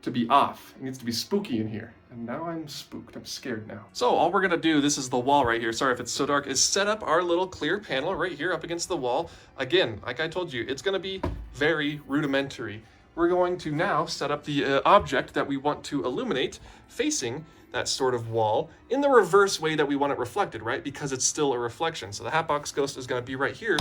to be off. It needs to be spooky in here. And now I'm spooked, I'm scared now. So all we're gonna do, this is the wall right here, sorry if it's so dark, is set up our little clear panel right here up against the wall. Again, like I told you, it's gonna be very rudimentary. We're going to now set up the object that we want to illuminate facing that sort of wall in the reverse way that we want it reflected, right? Because it's still a reflection. So the Hatbox Ghost is going to be right here.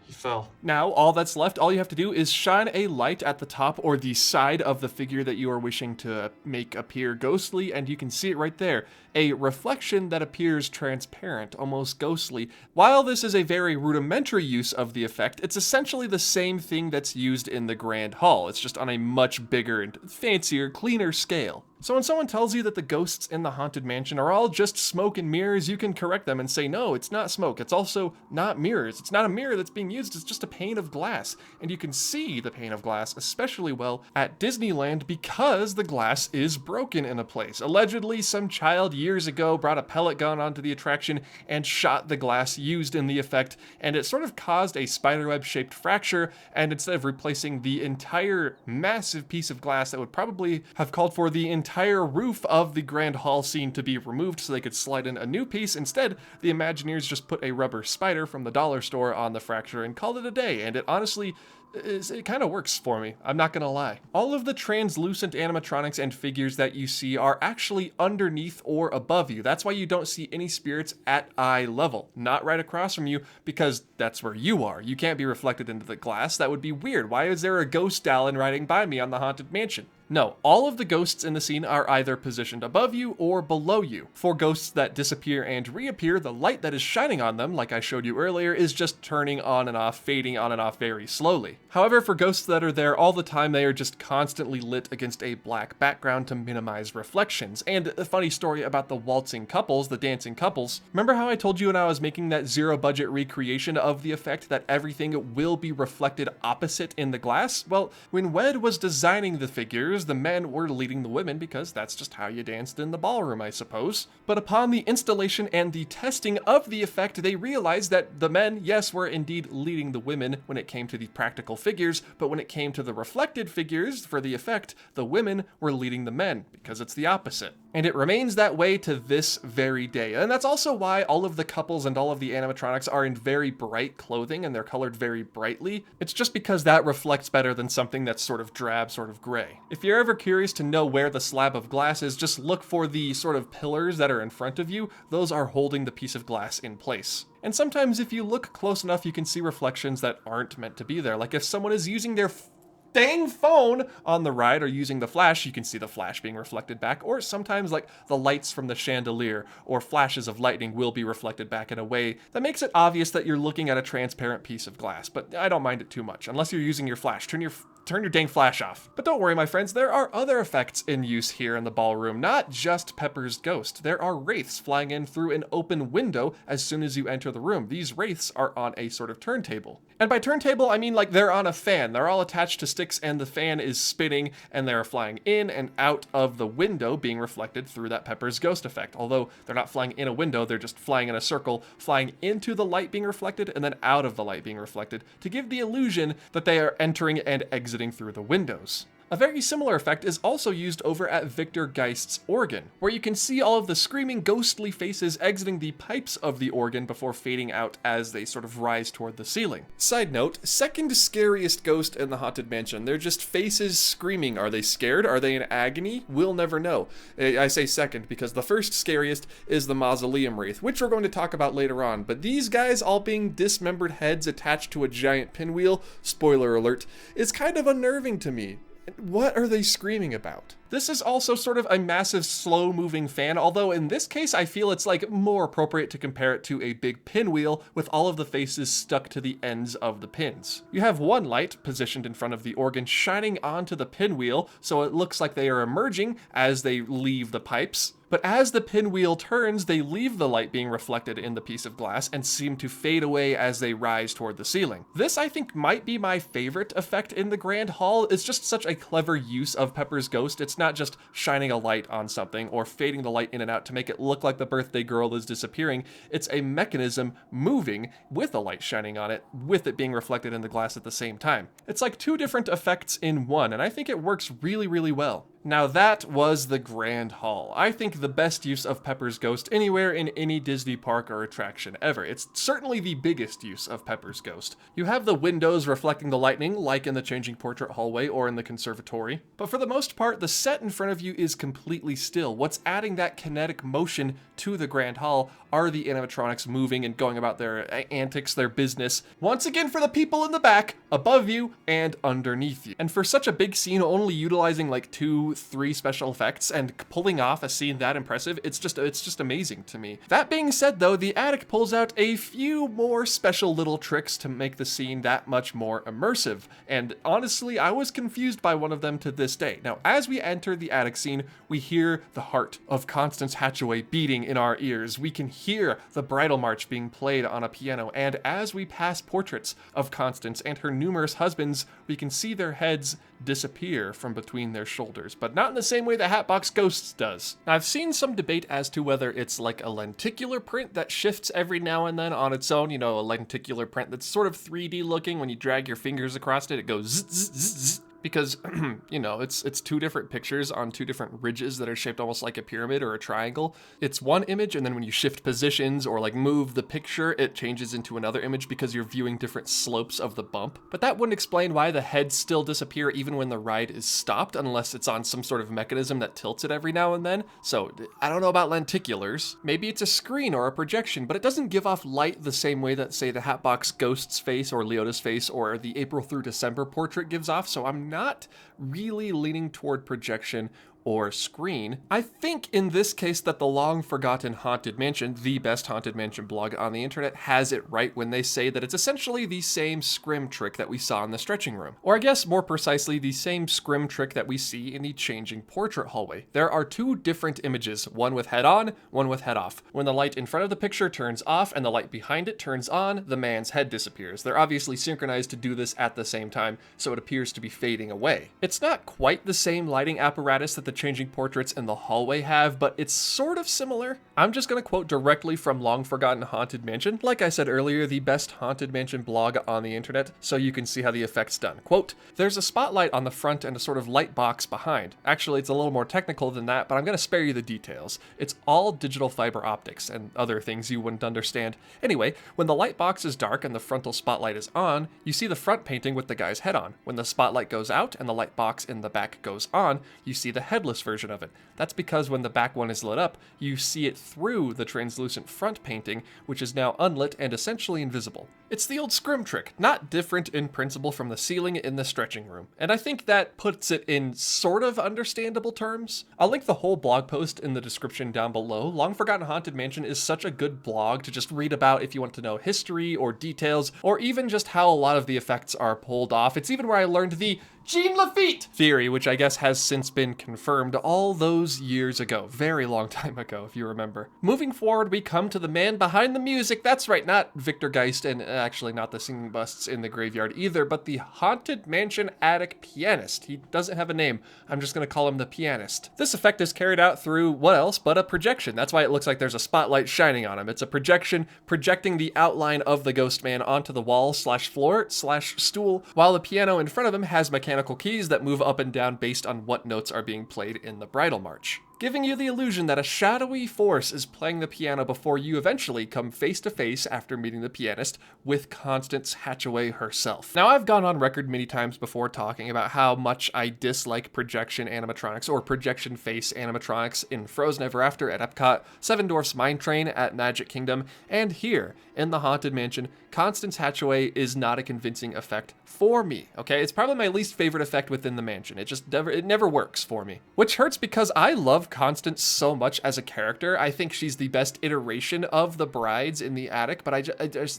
He fell. Now, all that's left, all you have to do is shine a light at the top or the side of the figure that you are wishing to make appear ghostly, and you can see it right there. A reflection that appears transparent, almost ghostly. While this is a very rudimentary use of the effect, it's essentially the same thing that's used in the Grand Hall. It's just on a much bigger and fancier, cleaner scale. So when someone tells you that the ghosts in the Haunted Mansion are all just smoke and mirrors, you can correct them and say, no, it's not smoke. It's also not mirrors. It's not a mirror that's being used. It's just a pane of glass. And you can see the pane of glass especially well at Disneyland because the glass is broken in a place. Allegedly, some child years ago brought a pellet gun onto the attraction and shot the glass used in the effect, and it sort of caused a spiderweb shaped fracture, and instead of replacing the entire massive piece of glass that would probably have called for the entire roof of the Grand Hall scene to be removed so they could slide in a new piece, instead the Imagineers just put a rubber spider from the dollar store on the fracture and called it a day, and it honestly it kind of works for me, I'm not gonna lie. All of the translucent animatronics and figures that you see are actually underneath or above you. That's why you don't see any spirits at eye level, not right across from you, because that's where you are. You can't be reflected into the glass. That would be weird. Why is there a ghost Stalin riding by me on the Haunted Mansion? No, all of the ghosts in the scene are either positioned above you or below you. For ghosts that disappear and reappear, the light that is shining on them, like I showed you earlier, is just turning on and off, fading on and off very slowly. However, for ghosts that are there all the time, they are just constantly lit against a black background to minimize reflections. And a funny story about the waltzing couples, the dancing couples. Remember how I told you when I was making that zero budget recreation of the effect that everything will be reflected opposite in the glass? Well, when WED was designing the figures, the men were leading the women because that's just how you danced in the ballroom, I suppose. But upon the installation and the testing of the effect, they realized that the men, yes, were indeed leading the women when it came to the practical figures, but when it came to the reflected figures for the effect, the women were leading the men because it's the opposite. And it remains that way to this very day. And that's also why all of the couples and all of the animatronics are in very bright clothing and they're colored very brightly. It's just because that reflects better than something that's sort of drab, sort of gray. If you're ever curious to know where the slab of glass is, just look for the sort of pillars that are in front of you. Those are holding the piece of glass in place. And sometimes if you look close enough, you can see reflections that aren't meant to be there. Like if someone is using their dang phone on the ride or using the flash, you can see the flash being reflected back, or sometimes like the lights from the chandelier or flashes of lightning will be reflected back in a way that makes it obvious that you're looking at a transparent piece of glass. But I don't mind it too much, unless you're using your flash. Turn your dang flash off. But don't worry, my friends, there are other effects in use here in the ballroom, not just Pepper's ghost. There are wraiths flying in through an open window as soon as you enter the room. These wraiths are on a sort of turntable. And by turntable, I mean like they're on a fan. They're all attached to sticks and the fan is spinning and they're flying in and out of the window being reflected through that Pepper's ghost effect. Although they're not flying in a window, they're just flying in a circle, flying into the light being reflected and then out of the light being reflected to give the illusion that they are entering and exiting through the windows. A very similar effect is also used over at Victor Geist's organ, where you can see all of the screaming ghostly faces exiting the pipes of the organ before fading out as they sort of rise toward the ceiling. Side note, second scariest ghost in the Haunted Mansion. They're just faces screaming. Are they scared? Are they in agony? We'll never know. I say second because the first scariest is the Mausoleum Wraith, which we're going to talk about later on, but these guys all being dismembered heads attached to a giant pinwheel, spoiler alert, is kind of unnerving to me. What are they screaming about? This is also sort of a massive slow-moving fan, although in this case I feel it's like more appropriate to compare it to a big pinwheel with all of the faces stuck to the ends of the pins. You have one light positioned in front of the organ shining onto the pinwheel, so it looks like they are emerging as they leave the pipes. But as the pinwheel turns, they leave the light being reflected in the piece of glass and seem to fade away as they rise toward the ceiling. This, I think, might be my favorite effect in the Grand Hall. It's just such a clever use of Pepper's ghost. It's not just shining a light on something or fading the light in and out to make it look like the birthday girl is disappearing. It's a mechanism moving with a light shining on it, with it being reflected in the glass at the same time. It's like two different effects in one, and I think it works really, really well. Now that was the Grand Hall. I think the best use of Pepper's Ghost anywhere in any Disney park or attraction ever. It's certainly the biggest use of Pepper's Ghost. You have the windows reflecting the lightning, like in the Changing Portrait hallway or in the conservatory, but for the most part, the set in front of you is completely still. What's adding that kinetic motion to the Grand Hall are the animatronics moving and going about their antics, their business, once again for the people in the back, above you, and underneath you. And for such a big scene, only utilizing like 2-3 special effects and pulling off a scene that impressive, it's just amazing to me. That being said though, the attic pulls out a few more special little tricks to make the scene that much more immersive, and honestly, I was confused by one of them to this day. Now, as we enter the attic scene, we hear the heart of Constance Hatchaway beating in our ears. We can hear the bridal march being played on a piano, and as we pass portraits of Constance and her numerous husbands, we can see their heads disappear from between their shoulders, but not in the same way the Hatbox Ghosts does. Now, I've seen some debate as to whether it's like a lenticular print that shifts every now and then on its own, you know, a lenticular print that's sort of 3D looking. When you drag your fingers across it, it goes zzz, zzz, zzz. Because, you know, it's two different pictures on two different ridges that are shaped almost like a pyramid or a triangle. It's one image, and then when you shift positions or like move the picture, it changes into another image because you're viewing different slopes of the bump. But that wouldn't explain why the heads still disappear even when the ride is stopped, unless it's on some sort of mechanism that tilts it every now and then. So I don't know about lenticulars. Maybe it's a screen or a projection, but it doesn't give off light the same way that, say, the Hatbox Ghost's face or Leota's face or the April through December portrait gives off. So I'm not really leaning toward projection or screen. I think in this case that the long forgotten Haunted Mansion, the best Haunted Mansion blog on the internet, has it right when they say that it's essentially the same scrim trick that we saw in the stretching room. Or I guess more precisely, the same scrim trick that we see in the Changing Portrait hallway. There are two different images, one with head on, one with head off. When the light in front of the picture turns off and the light behind it turns on, the man's head disappears. They're obviously synchronized to do this at the same time, so it appears to be fading away. It's not quite the same lighting apparatus that the Changing Portraits in the hallway have, but it's sort of similar. I'm just gonna quote directly from Long Forgotten Haunted Mansion, like I said earlier, the best Haunted Mansion blog on the internet, so you can see how the effect's done. Quote, "There's a spotlight on the front and a sort of light box behind. Actually, it's a little more technical than that, but I'm gonna spare you the details. It's all digital fiber optics and other things you wouldn't understand. Anyway, when the light box is dark and the frontal spotlight is on, you see the front painting with the guy's head on. When the spotlight goes out and the light box in the back goes on, you see the headless version of it. That's because when the back one is lit up, you see it through the translucent front painting, which is now unlit and essentially invisible. It's the old scrim trick, not different in principle from the ceiling in the stretching room. And I think that puts it in sort of understandable terms. I'll link the whole blog post in the description down below. Long Forgotten Haunted Mansion is such a good blog to just read about if you want to know history or details, or even just how a lot of the effects are pulled off. It's even where I learned the Jean Lafitte theory, which I guess has since been confirmed all those years ago. Very long time ago, if you remember. Moving forward, we come to the man behind the music. That's right, not Victor Geist, and actually not the singing busts in the graveyard either, but the Haunted Mansion attic pianist. He doesn't have a name. I'm just going to call him the pianist. This effect is carried out through what else but a projection. That's why it looks like there's a spotlight shining on him. It's a projection projecting the outline of the ghost man onto the wall slash floor slash stool, while the piano in front of him has mechanical keys that move up and down based on what notes are being played in the bridal march, giving you the illusion that a shadowy force is playing the piano before you eventually come face to face after meeting the pianist with Constance Hatchaway herself. Now, I've gone on record many times before talking about how much I dislike projection animatronics or projection face animatronics in Frozen Ever After at Epcot, Seven Dwarfs Mine Train at Magic Kingdom, and here in the Haunted Mansion. Constance Hatchaway is not a convincing effect for me, okay? It's probably my least favorite effect within the mansion. It never works for me, which hurts because I love Constance so much as a character. I think she's the best iteration of the brides in the attic, but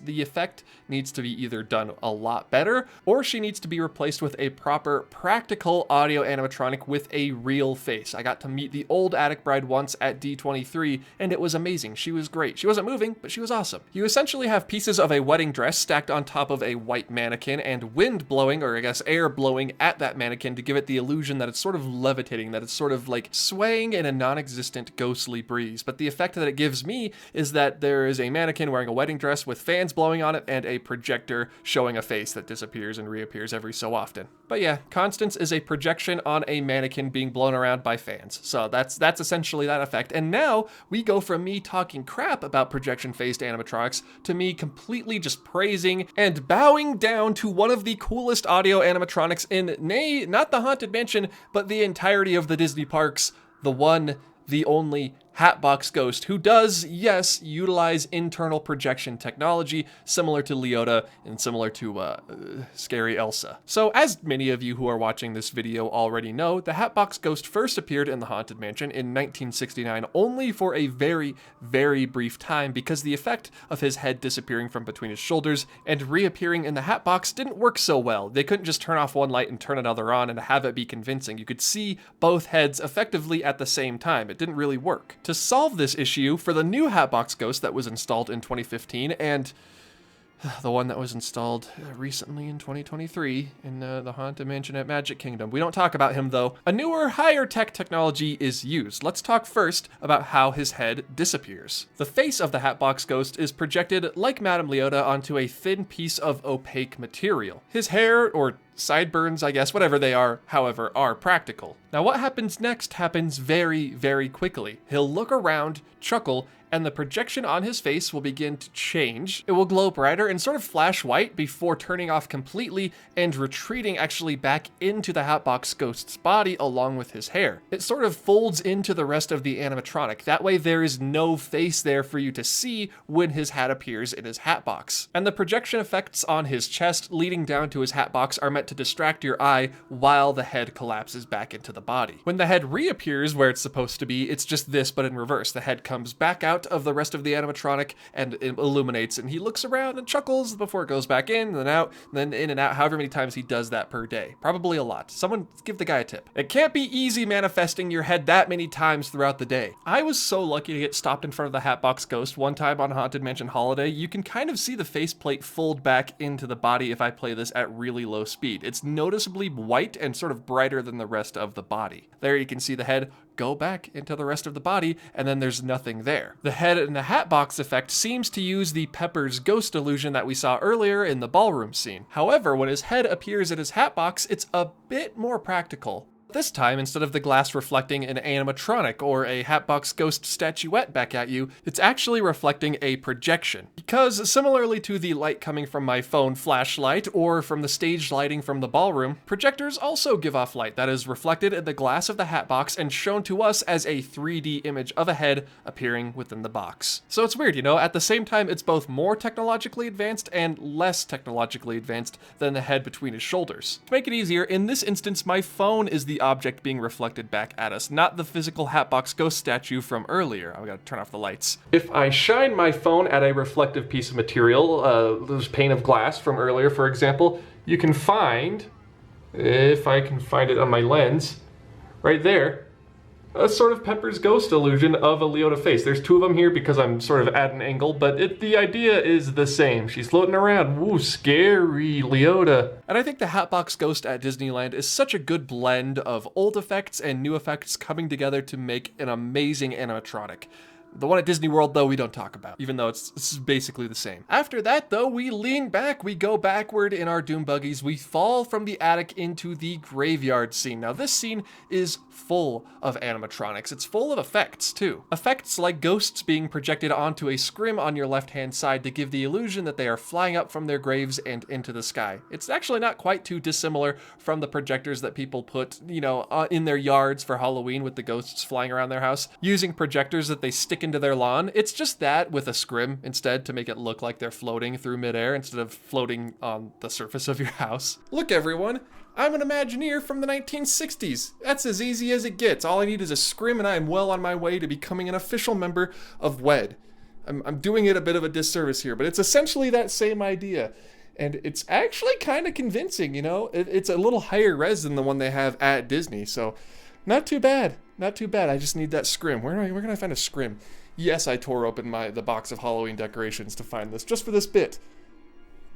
the effect needs to be either done a lot better, or she needs to be replaced with a proper practical audio animatronic with a real face. I got to meet the old attic bride once at D23, and it was amazing. She was great. She wasn't moving, but she was awesome. You essentially have pieces of a wedding dress stacked on top of a white mannequin, and wind blowing, or I guess air blowing at that mannequin to give it the illusion that it's sort of levitating, that it's sort of like swaying in in a non-existent ghostly breeze, but the effect that it gives me is that there is a mannequin wearing a wedding dress with fans blowing on it and a projector showing a face that disappears and reappears every so often. But yeah, Constance is a projection on a mannequin being blown around by fans. So that's essentially that effect. And now we go from me talking crap about projection-phased animatronics to me completely just praising and bowing down to one of the coolest audio animatronics in, nay, not the Haunted Mansion, but the entirety of the Disney parks, the one, the only Hatbox Ghost, who does, yes, utilize internal projection technology similar to Leota and similar to Scary Elsa. So as many of you who are watching this video already know, the Hatbox Ghost first appeared in the Haunted Mansion in 1969 only for a very, very brief time because the effect of his head disappearing from between his shoulders and reappearing in the Hatbox didn't work so well. They couldn't just turn off one light and turn another on and have it be convincing. You could see both heads effectively at the same time. It didn't really work. To solve this issue, for the new Hatbox Ghost that was installed in 2015 and the one that was installed recently in 2023 in the Haunted Mansion at Magic Kingdom. We don't talk about him though. A newer, higher tech technology is used. Let's talk first about how his head disappears. The face of the Hatbox Ghost is projected like Madame Leota onto a thin piece of opaque material. His hair, or sideburns, I guess, whatever they are, however, are practical. Now what happens next happens very, very quickly. He'll look around, chuckle, and the projection on his face will begin to change. It will glow brighter and sort of flash white before turning off completely and retreating actually back into the Hatbox Ghost's body along with his hair. It sort of folds into the rest of the animatronic. That way there is no face there for you to see when his hat appears in his Hatbox. And the projection effects on his chest leading down to his Hatbox are meant to distract your eye while the head collapses back into the body. When the head reappears where it's supposed to be, it's just this but in reverse. The head comes back out of the rest of the animatronic and it illuminates, and he looks around and chuckles before it goes back in and then out, and then in and out, however many times he does that per day. Probably a lot. Someone give the guy a tip. It can't be easy manifesting your head that many times throughout the day. I was so lucky to get stopped in front of the Hatbox Ghost one time on Haunted Mansion Holiday. You can kind of see the faceplate fold back into the body if I play this at really low speed. It's noticeably white and sort of brighter than the rest of the body. There you can see the head go back into the rest of the body, and then there's nothing there. The head in the Hatbox effect seems to use the Pepper's ghost illusion that we saw earlier in the ballroom scene. However, when his head appears in his Hatbox, it's a bit more practical. This time, instead of the glass reflecting an animatronic or a Hatbox Ghost statuette back at you, it's actually reflecting a projection. Because similarly to the light coming from my phone flashlight or from the stage lighting from the ballroom, projectors also give off light that is reflected in the glass of the Hatbox and shown to us as a 3D image of a head appearing within the box. So it's weird, you know, at the same time it's both more technologically advanced and less technologically advanced than the head between his shoulders. To make it easier, in this instance my phone is the object being reflected back at us, not the physical Hatbox Ghost statue from earlier. I gotta turn off the lights. If I shine my phone at a reflective piece of material, this pane of glass from earlier, for example, you can find, if I can find it on my lens, right there, a sort of Pepper's ghost illusion of a Leota face. There's two of them here because I'm sort of at an angle, but the idea is the same. She's floating around. Woo, scary Leota. And I think the Hatbox Ghost at Disneyland is such a good blend of old effects and new effects coming together to make an amazing animatronic. The one at Disney World, though, we don't talk about, even though it's basically the same. After that, though, we lean back, we go backward in our doom buggies, we fall from the attic into the graveyard scene. Now, this scene is full of animatronics. It's full of effects, too. Effects like ghosts being projected onto a scrim on your left-hand side to give the illusion that they are flying up from their graves and into the sky. It's actually not quite too dissimilar from the projectors that people put, you know, in their yards for Halloween with the ghosts flying around their house, using projectors that they stick into their lawn. It's just that with a scrim instead to make it look like they're floating through midair instead of floating on the surface of your house. Look, everyone, I'm an Imagineer from the 1960s. That's as easy as it gets. All I need is a scrim and I am well on my way to becoming an official member of WED. I'm doing it a bit of a disservice here, but it's essentially that same idea. And it's actually kind of convincing, you know? It's a little higher res than the one they have at Disney, so not too bad. Not too bad. I just need that scrim. Where can I find a scrim? Yes, I tore open the box of Halloween decorations to find this, just for this bit.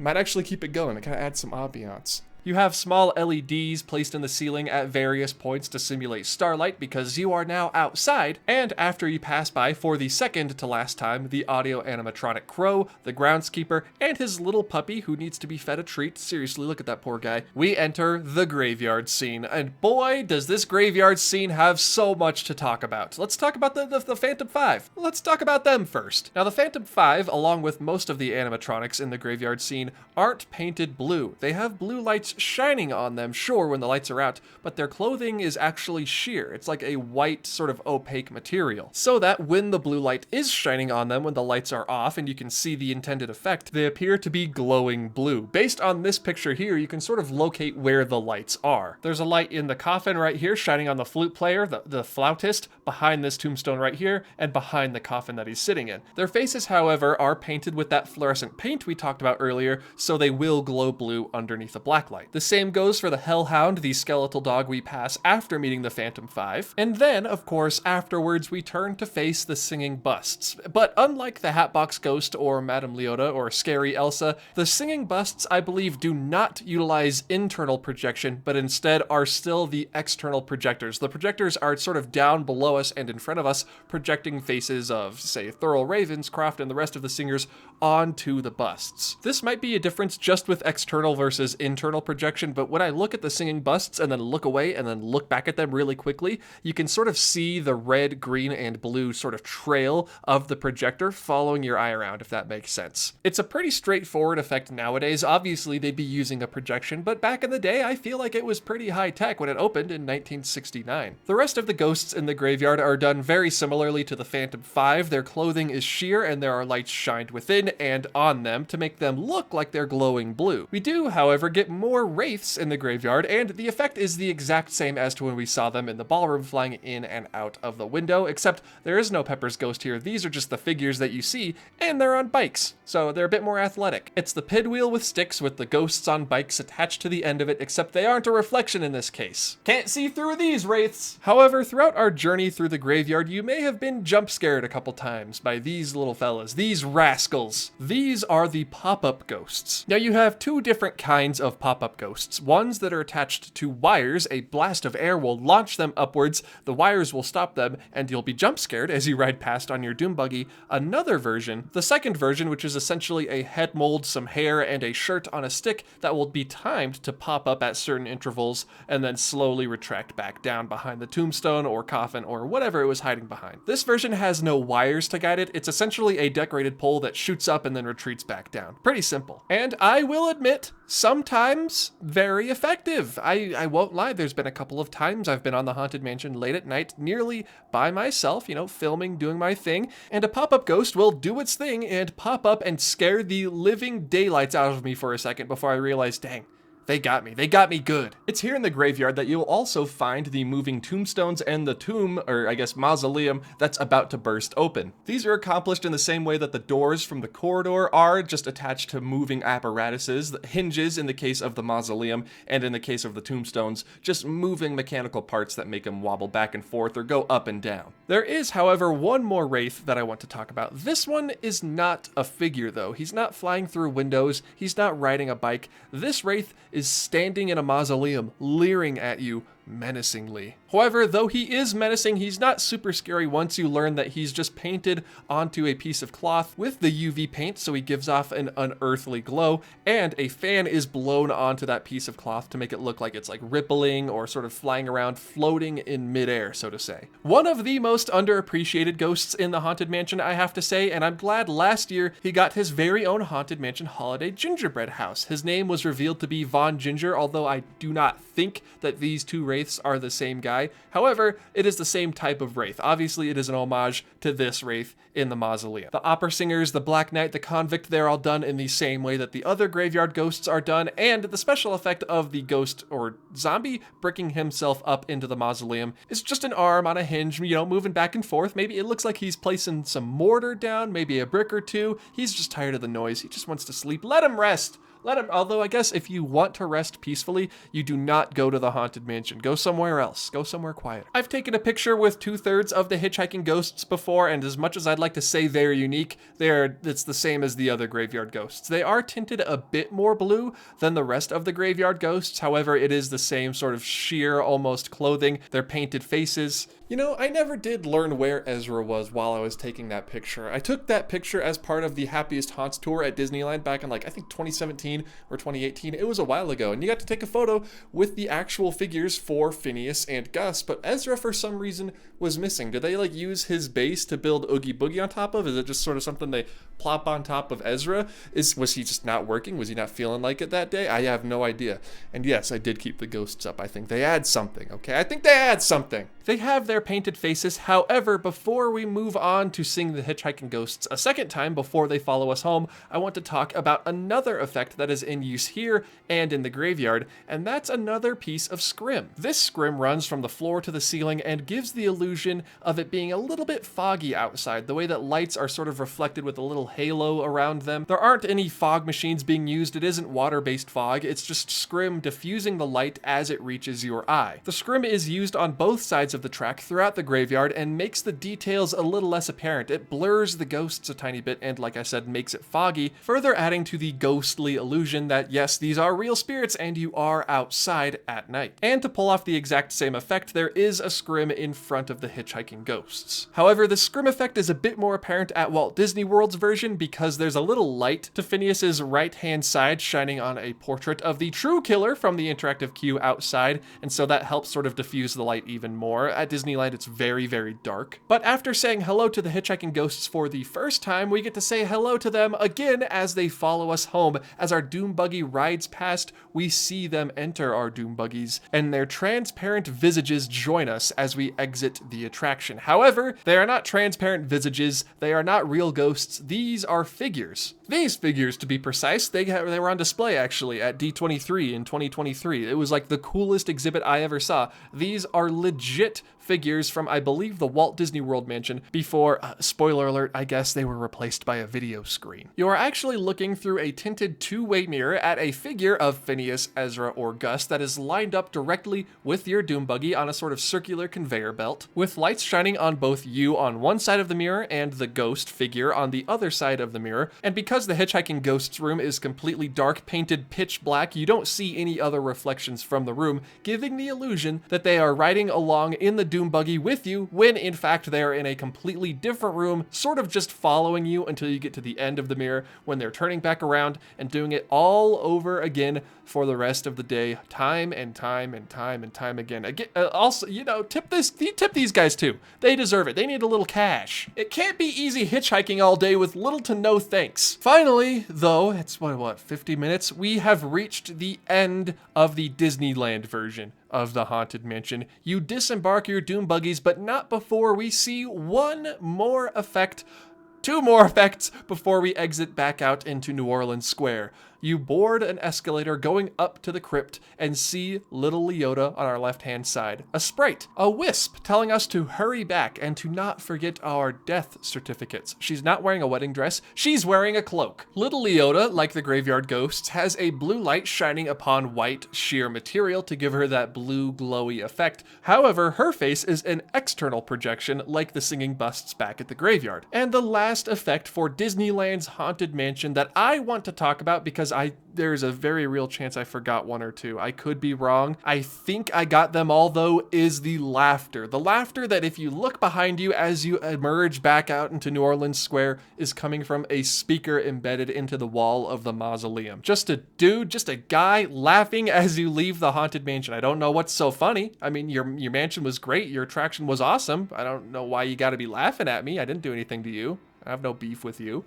Might actually keep it going. It kind of adds some ambiance. You have small LEDs placed in the ceiling at various points to simulate starlight because you are now outside, and after you pass by for the second to last time the audio animatronic crow, the groundskeeper, and his little puppy who needs to be fed a treat, seriously, look at that poor guy, we enter the graveyard scene. And boy, does this graveyard scene have so much to talk about. Let's talk about the Phantom 5. Let's talk about them first. Now, the Phantom 5, along with most of the animatronics in the graveyard scene, aren't painted blue. They have blue lights shining on them, sure, when the lights are out, but their clothing is actually sheer. It's like a white, sort of opaque material. So that when the blue light is shining on them when the lights are off and you can see the intended effect, they appear to be glowing blue. Based on this picture here, you can sort of locate where the lights are. There's a light in the coffin right here shining on the flute player, the flautist, behind this tombstone right here, and behind the coffin that he's sitting in. Their faces, however, are painted with that fluorescent paint we talked about earlier, so they will glow blue underneath the black light. The same goes for the Hellhound, the skeletal dog we pass after meeting the Phantom 5. And then, of course, afterwards we turn to face the singing busts. But unlike the Hatbox Ghost or Madame Leota or Scary Elsa, the singing busts, I believe, do not utilize internal projection, but instead are still the external projectors. The projectors are sort of down below us and in front of us, projecting faces of, say, Thurl Ravenscroft and the rest of the singers onto the busts. This might be a difference just with external versus internal projection, but when I look at the singing busts and then look away and then look back at them really quickly, you can sort of see the red, green, and blue sort of trail of the projector following your eye around, if that makes sense. It's a pretty straightforward effect nowadays. Obviously, they'd be using a projection, but back in the day, I feel like it was pretty high tech when it opened in 1969. The rest of the ghosts in the graveyard are done very similarly to the Phantom 5. Their clothing is sheer and there are lights shined within and on them to make them look like they're glowing blue. We do, however, get more wraiths in the graveyard, and the effect is the exact same as to when we saw them in the ballroom flying in and out of the window, except there is no Pepper's ghost here. These are just the figures that you see, and they're on bikes, so they're a bit more athletic. It's the pinwheel with sticks with the ghosts on bikes attached to the end of it, except they aren't a reflection in this case. Can't see through these wraiths! However, throughout our journey through the graveyard, you may have been jump scared a couple times by these little fellas, these rascals. These are the pop-up ghosts. Now, you have two different kinds of pop-up ghosts. Ones that are attached to wires. A blast of air will launch them upwards, the wires will stop them, and you'll be jump scared as you ride past on your doom buggy. Another version, the second version, which is essentially a head mold, some hair, and a shirt on a stick that will be timed to pop up at certain intervals and then slowly retract back down behind the tombstone or coffin or whatever it was hiding behind. This version has no wires to guide it. It's essentially a decorated pole that shoots up and then retreats back down. Pretty simple. And I will admit, sometimes very effective. I won't lie, there's been a couple of times I've been on the Haunted Mansion late at night, nearly by myself, filming, doing my thing, and a pop-up ghost will do its thing and pop up and scare the living daylights out of me for a second before I realize, dang, they got me. They got me good. It's here in the graveyard that you'll also find the moving tombstones and the tomb, or I guess mausoleum, that's about to burst open. These are accomplished in the same way that the doors from the corridor are, just attached to moving apparatuses, the hinges in the case of the mausoleum, and in the case of the tombstones, just moving mechanical parts that make them wobble back and forth or go up and down. There is, however, one more wraith that I want to talk about. This one is not a figure, though. He's not flying through windows. He's not riding a bike. This wraith is standing in a mausoleum, leering at you menacingly. However, though he is menacing, he's not super scary once you learn that he's just painted onto a piece of cloth with the UV paint, so he gives off an unearthly glow, and a fan is blown onto that piece of cloth to make it look like it's like rippling or sort of flying around, floating in midair, so to say. One of the most underappreciated ghosts in the Haunted Mansion, I have to say, and I'm glad last year he got his very own Haunted Mansion holiday gingerbread house. His name was revealed to be Von Ginger, although I do not think that these two wraiths are the same guy. However, it is the same type of wraith. Obviously, it is an homage to this wraith in the mausoleum. The opera singers, the Black Knight, the convict, they're all done in the same way that the other graveyard ghosts are done, and the special effect of the ghost or zombie bricking himself up into the mausoleum is just an arm on a hinge, moving back and forth. Maybe it looks like he's placing some mortar down, maybe a brick or two. He's just tired of the noise. He just wants to sleep. Let him rest. let him. Although I guess if you want to rest peacefully, you do not go to the Haunted Mansion. Go somewhere else. Go somewhere quiet. I've taken a picture with 2/3 of the hitchhiking ghosts before, and as much as I'd like to say they're unique, it's the same as the other graveyard ghosts. They are tinted a bit more blue than the rest of the graveyard ghosts. However, it is the same sort of sheer, almost clothing. They're painted faces. You know, I never did learn where Ezra was while I was taking that picture. I took that picture as part of the Happiest Haunts tour at Disneyland back in, like, I think 2017 or 2018. It was a while ago, and you got to take a photo with the actual figures for Phineas and Gus, but Ezra, for some reason, was missing. Did they, like, use his base to build Oogie Boogie on top of? Is it just sort of something they plop on top of Ezra? Was he just not working? Was he not feeling like it that day? I have no idea. And yes, I did keep the ghosts up. I think they add something, okay? I think they add something. They have their painted faces. However, before we move on to seeing the hitchhiking ghosts a second time before they follow us home, I want to talk about another effect that is in use here and in the graveyard, and that's another piece of scrim. This scrim runs from the floor to the ceiling and gives the illusion of it being a little bit foggy outside, the way that lights are sort of reflected with a little halo around them. There aren't any fog machines being used. It isn't water-based fog. It's just scrim diffusing the light as it reaches your eye. The scrim is used on both sides of the track throughout the graveyard and makes the details a little less apparent. It blurs the ghosts a tiny bit and, like I said, makes it foggy, further adding to the ghostly illusion that, yes, these are real spirits and you are outside at night. And to pull off the exact same effect, there is a scrim in front of the hitchhiking ghosts. However, the scrim effect is a bit more apparent at Walt Disney World's version because there's a little light to Phineas's right-hand side shining on a portrait of the true killer from the interactive queue outside, and so that helps sort of diffuse the light even more. At Disneyland, it's very, very dark. But after saying hello to the hitchhiking ghosts for the first time, we get to say hello to them again as they follow us home. As our doom buggy rides past, we see them enter our doom buggies, and their transparent visages join us as we exit the attraction. However, they are not transparent visages. They are not real ghosts. These are figures. These figures, to be precise, they were on display actually at D23 in 2023. It was like the coolest exhibit I ever saw. These are legit figures from, I believe, the Walt Disney World Mansion before, spoiler alert, I guess they were replaced by a video screen. You are actually looking through a tinted two-way mirror at a figure of Phineas, Ezra, or Gus that is lined up directly with your doom buggy on a sort of circular conveyor belt, with lights shining on both you on one side of the mirror and the ghost figure on the other side of the mirror. And because the hitchhiking ghosts room is completely dark, painted pitch black, you don't see any other reflections from the room, giving the illusion that they are riding along in the doom buggy with you, when in fact they are in a completely different room, sort of just following you until you get to the end of the mirror, when they're turning back around and doing it all over again for the rest of the day, time and time and time and time again. Also, you know, tip these guys too. They deserve it. They need a little cash. It can't be easy hitchhiking all day with little to no thanks. Finally, though, it's what 50 minutes, we have reached the end of the Disneyland version of the Haunted Mansion. You disembark your doom buggies, but not before we see two more effects before we exit back out into New Orleans Square. You board an escalator going up to the crypt and see little Leota on our left-hand side. A sprite, a wisp, telling us to hurry back and to not forget our death certificates. She's not wearing a wedding dress, she's wearing a cloak. Little Leota, like the graveyard ghosts, has a blue light shining upon white sheer material to give her that blue glowy effect. However, her face is an external projection like the singing busts back at the graveyard. And the last effect for Disneyland's Haunted Mansion that I want to talk about, because there's a very real chance I forgot one or two. I could be wrong. I think I got them all, though, is the laughter. The laughter that if you look behind you as you emerge back out into New Orleans Square is coming from a speaker embedded into the wall of the mausoleum. Just a guy laughing as you leave the Haunted Mansion. I don't know what's so funny. I mean, your mansion was great. Your attraction was awesome. I don't know why you got to be laughing at me. I didn't do anything to you. I have no beef with you.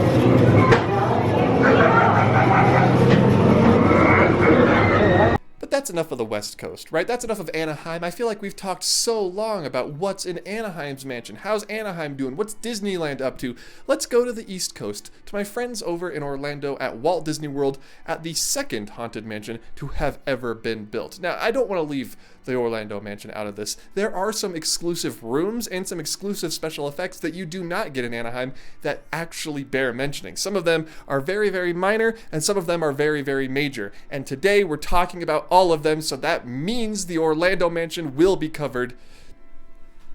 But that's enough of the West Coast, right? That's enough of Anaheim. I feel like we've talked so long about what's in Anaheim's mansion. How's Anaheim doing? What's Disneyland up to? Let's go to the East Coast, to my friends over in Orlando at Walt Disney World, at the second haunted mansion to have ever been built. Now, I don't want to leave the Orlando mansion out of this. There are some exclusive rooms and some exclusive special effects that you do not get in Anaheim that actually bear mentioning. Some of them are very, very minor, and some of them are very, very major. And today we're talking about all of them, so that means the Orlando mansion will be covered.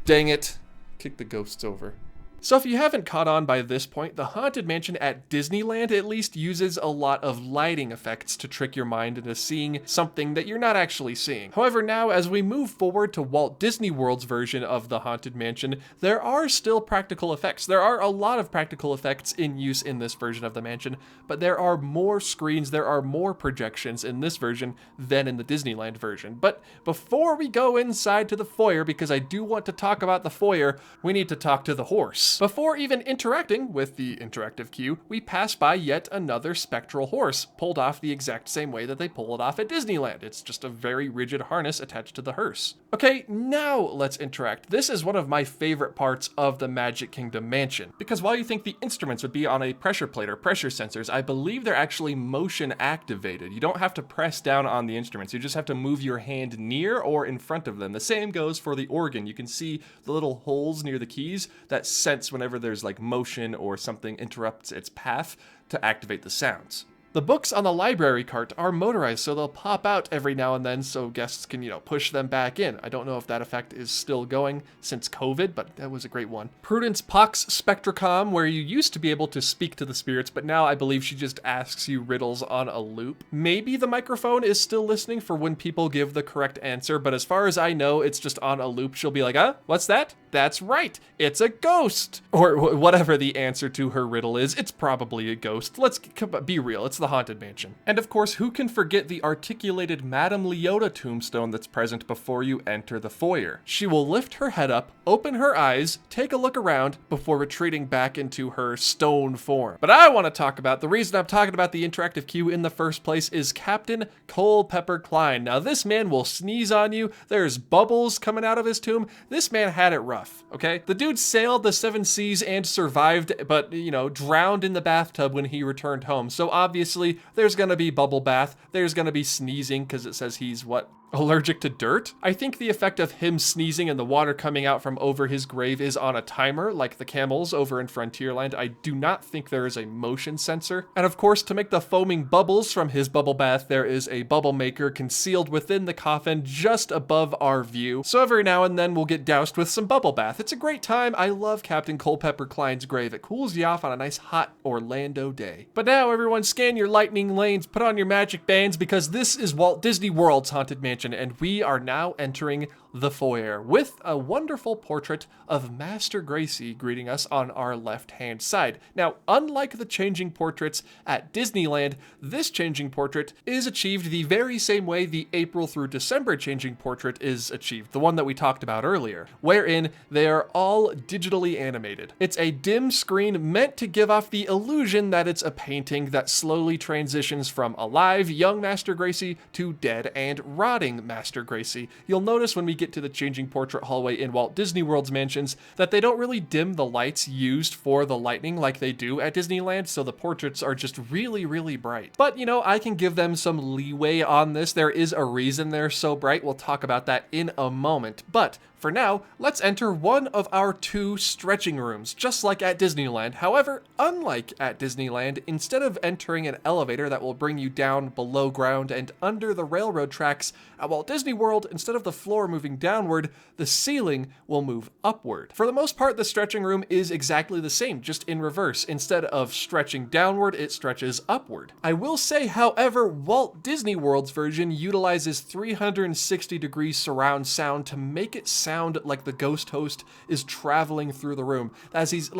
Dang it. Kick the ghosts over. So if you haven't caught on by this point, the Haunted Mansion at Disneyland at least uses a lot of lighting effects to trick your mind into seeing something that you're not actually seeing. However, now as we move forward to Walt Disney World's version of the Haunted Mansion, there are still practical effects. There are a lot of practical effects in use in this version of the mansion, but there are more screens, there are more projections in this version than in the Disneyland version. But before we go inside to the foyer, because I do want to talk about the foyer, we need to talk to the horse. Before even interacting with the interactive queue, we pass by yet another spectral horse, pulled off the exact same way that they pull it off at Disneyland. It's just a very rigid harness attached to the hearse. Okay, now let's interact. This is one of my favorite parts of the Magic Kingdom mansion, because while you think the instruments would be on a pressure plate or pressure sensors, I believe they're actually motion activated. You don't have to press down on the instruments, you just have to move your hand near or in front of them. The same goes for the organ. You can see the little holes near the keys that sense whenever there's like motion or something interrupts its path to activate the sounds. The books on the library cart are motorized, so they'll pop out every now and then so guests can, push them back in. I don't know if that effect is still going since COVID, but that was a great one. Prudence Pox Spectracom, where you used to be able to speak to the spirits, but now I believe she just asks you riddles on a loop. Maybe the microphone is still listening for when people give the correct answer, but as far as I know, it's just on a loop. She'll be like, what's that? That's right, it's a ghost. Or whatever the answer to her riddle is, it's probably a ghost. Let's be real, it's the Haunted Mansion. And of course, who can forget the articulated Madame Leota tombstone that's present before you enter the foyer? She will lift her head up, open her eyes, take a look around before retreating back into her stone form. But I want to talk about, the reason I'm talking about the interactive queue in the first place is Captain Culpepper Klein. Now this man will sneeze on you, there's bubbles coming out of his tomb. This man had it rough, okay? The dude sailed the 7 seas and survived, but drowned in the bathtub when he returned home. So obviously there's gonna be bubble bath, there's gonna be sneezing because it says he's allergic to dirt? I think the effect of him sneezing and the water coming out from over his grave is on a timer, like the camels over in Frontierland. I do not think there is a motion sensor. And of course, to make the foaming bubbles from his bubble bath, there is a bubble maker concealed within the coffin just above our view. So every now and then we'll get doused with some bubble bath. It's a great time. I love Captain Culpepper Klein's grave. It cools you off on a nice hot Orlando day. But now everyone scan your lightning lanes, put on your magic bands, because this is Walt Disney World's Haunted Mansion, and we are now entering the foyer with a wonderful portrait of Master Gracey greeting us on our left-hand side. Now, unlike the changing portraits at Disneyland, this changing portrait is achieved the very same way the April through December changing portrait is achieved, the one that we talked about earlier, wherein they are all digitally animated. It's a dim screen meant to give off the illusion that it's a painting that slowly transitions from alive, young Master Gracey to dead and rotting Master Gracey. You'll notice when we get to the changing portrait hallway in Walt Disney World's mansions that they don't really dim the lights used for the lightning like they do at Disneyland, so the portraits are just really, really bright. But, I can give them some leeway on this. There is a reason they're so bright. We'll talk about that in a moment. But for now, let's enter one of our 2 stretching rooms, just like at Disneyland. However, unlike at Disneyland, instead of entering an elevator that will bring you down below ground and under the railroad tracks, at Walt Disney World, instead of the floor moving downward, the ceiling will move upward. For the most part, the stretching room is exactly the same, just in reverse. Instead of stretching downward, it stretches upward. I will say, however, Walt Disney World's version utilizes 360-degree surround sound to make it sound like the ghost host is traveling through the room, as he's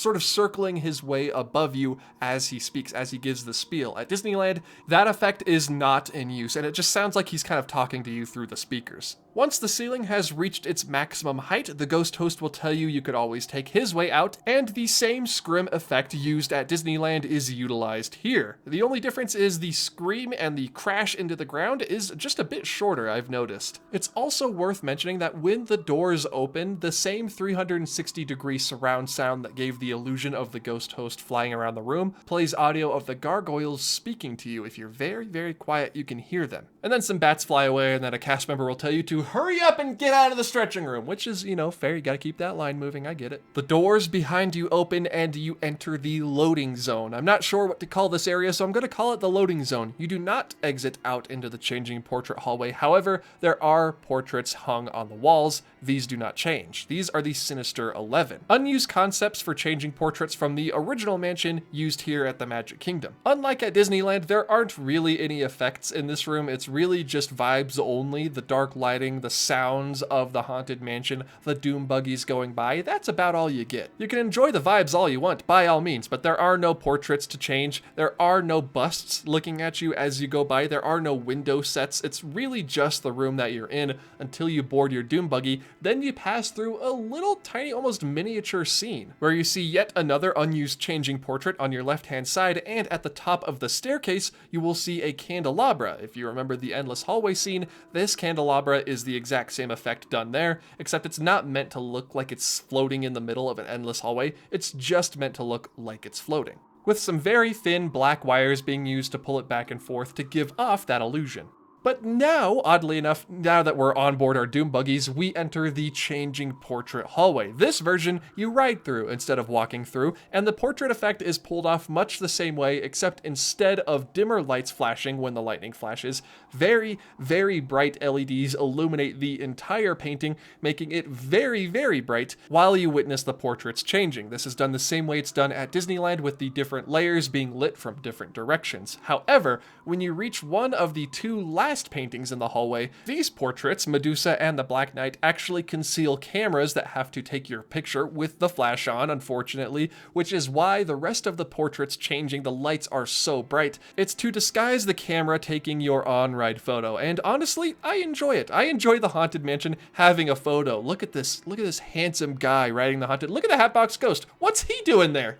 sort of circling his way above you as he speaks, as he gives the spiel. At Disneyland, that effect is not in use, and it just sounds like he's kind of talking to you through the speakers. Once the ceiling has reached its maximum height, the ghost host will tell you could always take his way out, and the same scrim effect used at Disneyland is utilized here. The only difference is the scream and the crash into the ground is just a bit shorter, I've noticed. It's also worth mentioning that when the doors open, the same 360-degree surround sound that gave the illusion of the ghost host flying around the room plays audio of the gargoyles speaking to you. If you're very, very quiet, you can hear them. And then some bats fly away, and then a cast member will tell you to hurry up and get out of the stretching room, which is, fair. You gotta keep that line moving. I get it. The doors behind you open and you enter the loading zone. I'm not sure what to call this area, so I'm gonna call it the loading zone. You do not exit out into the changing portrait hallway. However, there are portraits hung on the walls. These do not change. These are the Sinister 11. Unused concepts for changing portraits from the original mansion used here at the Magic Kingdom. Unlike at Disneyland, there aren't really any effects in this room. It's really just vibes only. The dark lighting, the sounds of the Haunted Mansion, the doom buggies going by, that's about all you get. You can enjoy the vibes all you want, by all means, but there are no portraits to change. There are no busts looking at you as you go by. There are no window sets. It's really just the room that you're in until you board your doom buggy. Then you pass through a little tiny, almost miniature scene where you see yet another unused changing portrait on your left-hand side, and at the top of the staircase, you will see a candelabra. If you remember the endless hallway scene, this candelabra is the exact same effect done there, except it's not meant to look like it's floating in the middle of an endless hallway. It's just meant to look like it's floating, with some very thin black wires being used to pull it back and forth to give off that illusion. But now, oddly enough, now that we're on board our doom buggies, we enter the changing portrait hallway. This version, you ride through instead of walking through, and the portrait effect is pulled off much the same way, except instead of dimmer lights flashing when the lightning flashes, very, very bright LEDs illuminate the entire painting, making it very, very bright while you witness the portraits changing. This is done the same way it's done at Disneyland, with the different layers being lit from different directions. However, when you reach one of the two last paintings in the hallway, these portraits, Medusa and the Black Knight, actually conceal cameras that have to take your picture with the flash on, unfortunately, which is why the rest of the portraits changing, the lights are so bright. It's to disguise the camera taking your on-ride photo, and honestly, I enjoy it. I enjoy the Haunted Mansion having a photo. Look at this handsome guy riding the Haunted. Look at the Hatbox Ghost. What's he doing there?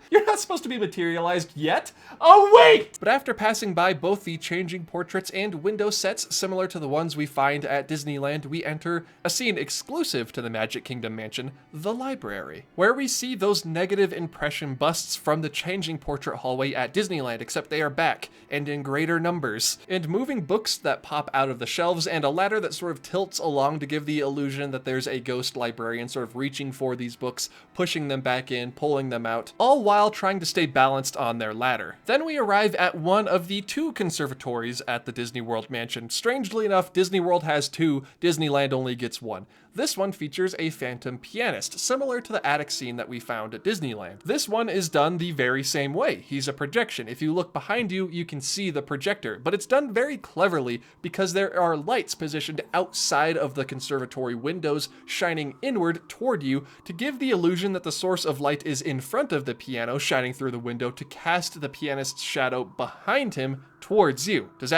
You're not supposed to be materialized yet. Oh, wait! But after passing by both the changing portraits and window sets similar to the ones we find at Disneyland, we enter a scene exclusive to the Magic Kingdom mansion, the library, where we see those negative impression busts from the changing portrait hallway at Disneyland, except they are back and in greater numbers, and moving books that pop out of the shelves, and a ladder that sort of tilts along to give the illusion that there's a ghost librarian sort of reaching for these books, pushing them back in, pulling them out, all while trying to stay balanced on their ladder. Then we arrive at one of the two conservatories at the Disney World mansion. Strangely enough, Disney World has two, Disneyland only gets one. This one features a phantom pianist, similar to the attic scene that we found at Disneyland. This one is done the very same way. He's a projection. If you look behind you, you can see the projector, but it's done very cleverly because there are lights positioned outside of the conservatory windows shining inward toward you to give the illusion that the source of light is in front of the piano shining through the window to cast the pianist's shadow behind him towards you. Does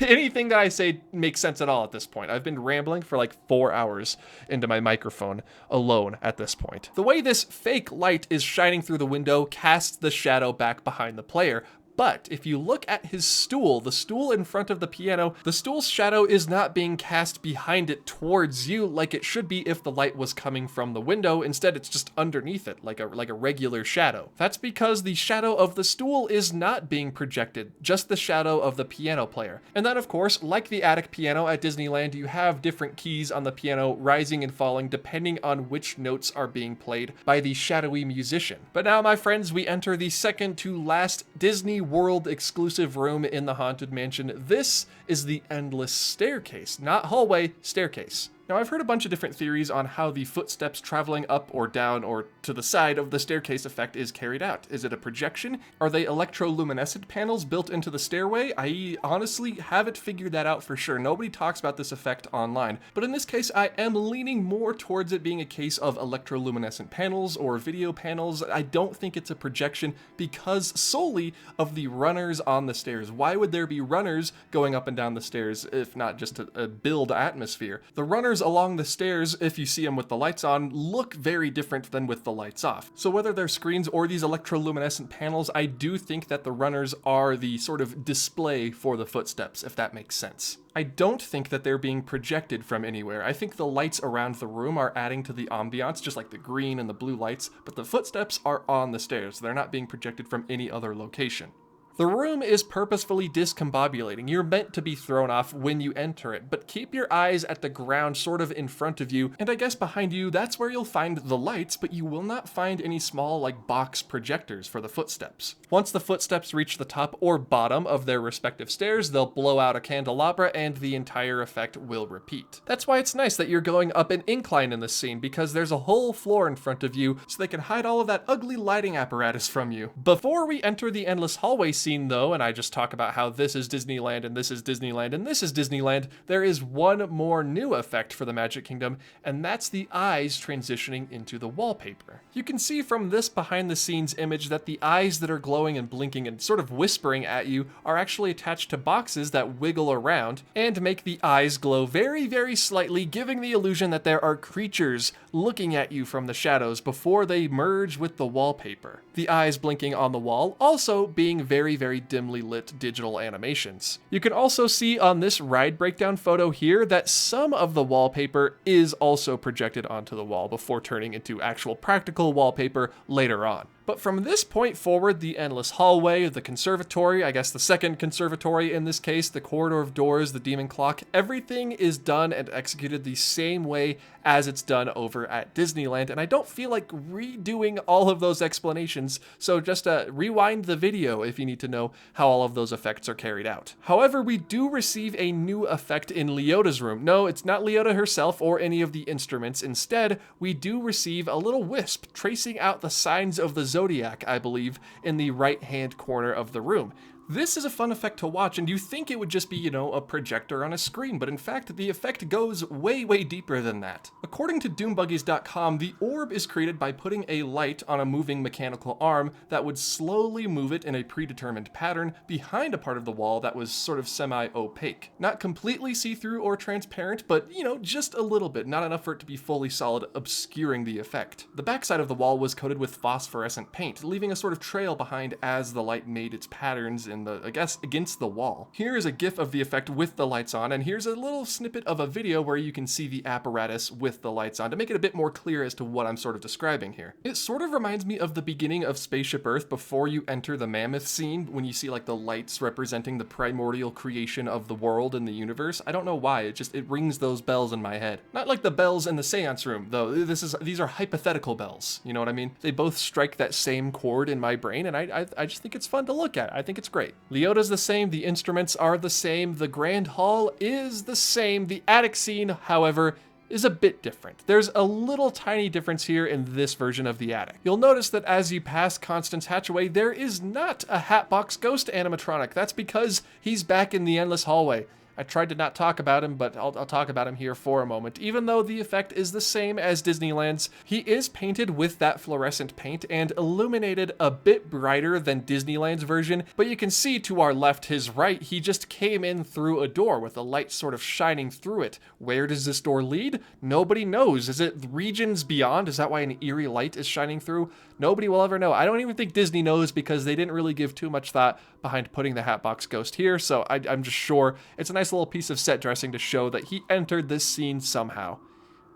anything that I say make sense at all at this point? I've been rambling for like 4 hours into my microphone alone at this point. The way this fake light is shining through the window casts the shadow back behind the player. But if you look at his stool, the stool in front of the piano, the stool's shadow is not being cast behind it towards you like it should be if the light was coming from the window. Instead, it's just underneath it, like a regular shadow. That's because the shadow of the stool is not being projected, just the shadow of the piano player. And then, of course, like the attic piano at Disneyland, you have different keys on the piano rising and falling depending on which notes are being played by the shadowy musician. But now, my friends, we enter the second to last Disney World exclusive room in the Haunted Mansion. This is the Endless Staircase, not hallway, staircase. Now, I've heard a bunch of different theories on how the footsteps traveling up or down or to the side of the staircase effect is carried out. Is it a projection? Are they electroluminescent panels built into the stairway? I honestly haven't figured that out for sure. Nobody talks about this effect online. But in this case, I am leaning more towards it being a case of electroluminescent panels or video panels. I don't think it's a projection because solely of the runners on the stairs. Why would there be runners going up and down the stairs, if not just to build atmosphere. The runners along the stairs, if you see them with the lights on, look very different than with the lights off. So whether they're screens or these electroluminescent panels, I do think that the runners are the sort of display for the footsteps, if that makes sense. I don't think that they're being projected from anywhere. I think the lights around the room are adding to the ambiance, just like the green and the blue lights, but the footsteps are on the stairs. They're not being projected from any other location. The room is purposefully discombobulating. You're meant to be thrown off when you enter it, but keep your eyes at the ground sort of in front of you, and I guess behind you, that's where you'll find the lights, but you will not find any small, like, box projectors for the footsteps. Once the footsteps reach the top or bottom of their respective stairs, they'll blow out a candelabra and the entire effect will repeat. That's why it's nice that you're going up an incline in this scene, because there's a whole floor in front of you, so they can hide all of that ugly lighting apparatus from you. Before we enter the endless hallway scene, though, and I just talk about how this is Disneyland and this is Disneyland and this is Disneyland, there is one more new effect for the Magic Kingdom, and that's the eyes transitioning into the wallpaper. You can see from this behind the scenes image that the eyes that are glowing and blinking and sort of whispering at you are actually attached to boxes that wiggle around and make the eyes glow very, very slightly, giving the illusion that there are creatures looking at you from the shadows before they merge with the wallpaper. The eyes blinking on the wall also being very, very dimly lit digital animations. You can also see on this ride breakdown photo here that some of the wallpaper is also projected onto the wall before turning into actual practical wallpaper later on. But from this point forward, the endless hallway, the conservatory, I guess the second conservatory in this case, the corridor of doors, the demon clock, everything is done and executed the same way as it's done over at Disneyland, and I don't feel like redoing all of those explanations, so just rewind the video if you need to know how all of those effects are carried out. However, we do receive a new effect in Leota's room. No, it's not Leota herself or any of the instruments. Instead, we do receive a little wisp tracing out the signs of the Zodiac, I believe, in the right-hand corner of the room. This is a fun effect to watch, and you think it would just be, a projector on a screen, but in fact, the effect goes way, way deeper than that. According to Doombuggies.com, the orb is created by putting a light on a moving mechanical arm that would slowly move it in a predetermined pattern behind a part of the wall that was sort of semi-opaque. Not completely see-through or transparent, but, just a little bit, not enough for it to be fully solid, obscuring the effect. The backside of the wall was coated with phosphorescent paint, leaving a sort of trail behind as the light made its patterns in against the wall. Here is a GIF of the effect with the lights on, and here's a little snippet of a video where you can see the apparatus with the lights on to make it a bit more clear as to what I'm sort of describing here. It sort of reminds me of the beginning of Spaceship Earth before you enter the mammoth scene, when you see like the lights representing the primordial creation of the world and the universe. I don't know why, it rings those bells in my head. Not like the bells in the seance room, though. These are hypothetical bells, you know what I mean? They both strike that same chord in my brain, and I just think it's fun to look at. I think it's great. Leota's the same, the instruments are the same, the Grand Hall is the same, the attic scene, however, is a bit different. There's a little tiny difference here in this version of the attic. You'll notice that as you pass Constance Hatchaway, there is not a Hatbox Ghost animatronic. That's because he's back in the endless hallway. I tried to not talk about him, but I'll talk about him here for a moment. Even though the effect is the same as Disneyland's, he is painted with that fluorescent paint and illuminated a bit brighter than Disneyland's version, but you can see to our left, his right, he just came in through a door with a light sort of shining through it. Where does this door lead? Nobody knows. Is it regions beyond? Is that why an eerie light is shining through? Nobody will ever know. I don't even think Disney knows because they didn't really give too much thought behind putting the Hatbox Ghost here, so I'm just sure it's a nice little piece of set dressing to show that he entered this scene somehow.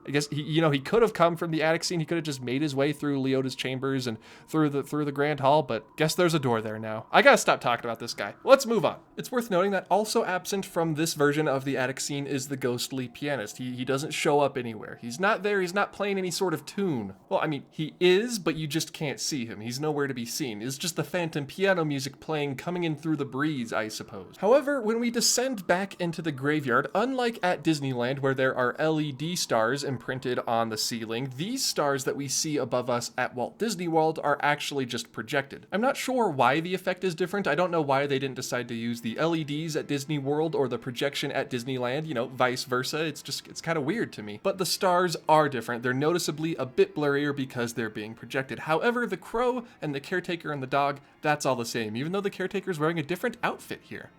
I guess he could have come from the attic scene. He could have just made his way through Leota's chambers and through the Grand Hall, but guess there's a door there now. I gotta stop talking about this guy. Let's move on. It's worth noting that also absent from this version of the attic scene is the ghostly pianist. He doesn't show up anywhere. He's not there. He's not playing any sort of tune. Well, I mean, he is, but you just can't see him. He's nowhere to be seen. It's just the phantom piano music playing, coming in through the breeze, I suppose. However, when we descend back into the graveyard, unlike at Disneyland where there are LED stars imprinted on the ceiling, these stars that we see above us at Walt Disney World are actually just projected. I'm not sure why the effect is different. I don't know why they didn't decide to use the LEDs at Disney World or the projection at Disneyland, vice versa. It's kind of weird to me. But the stars are different. They're noticeably a bit blurrier because they're being projected. However, the crow and the caretaker and the dog, that's all the same, even though the caretaker's wearing a different outfit here.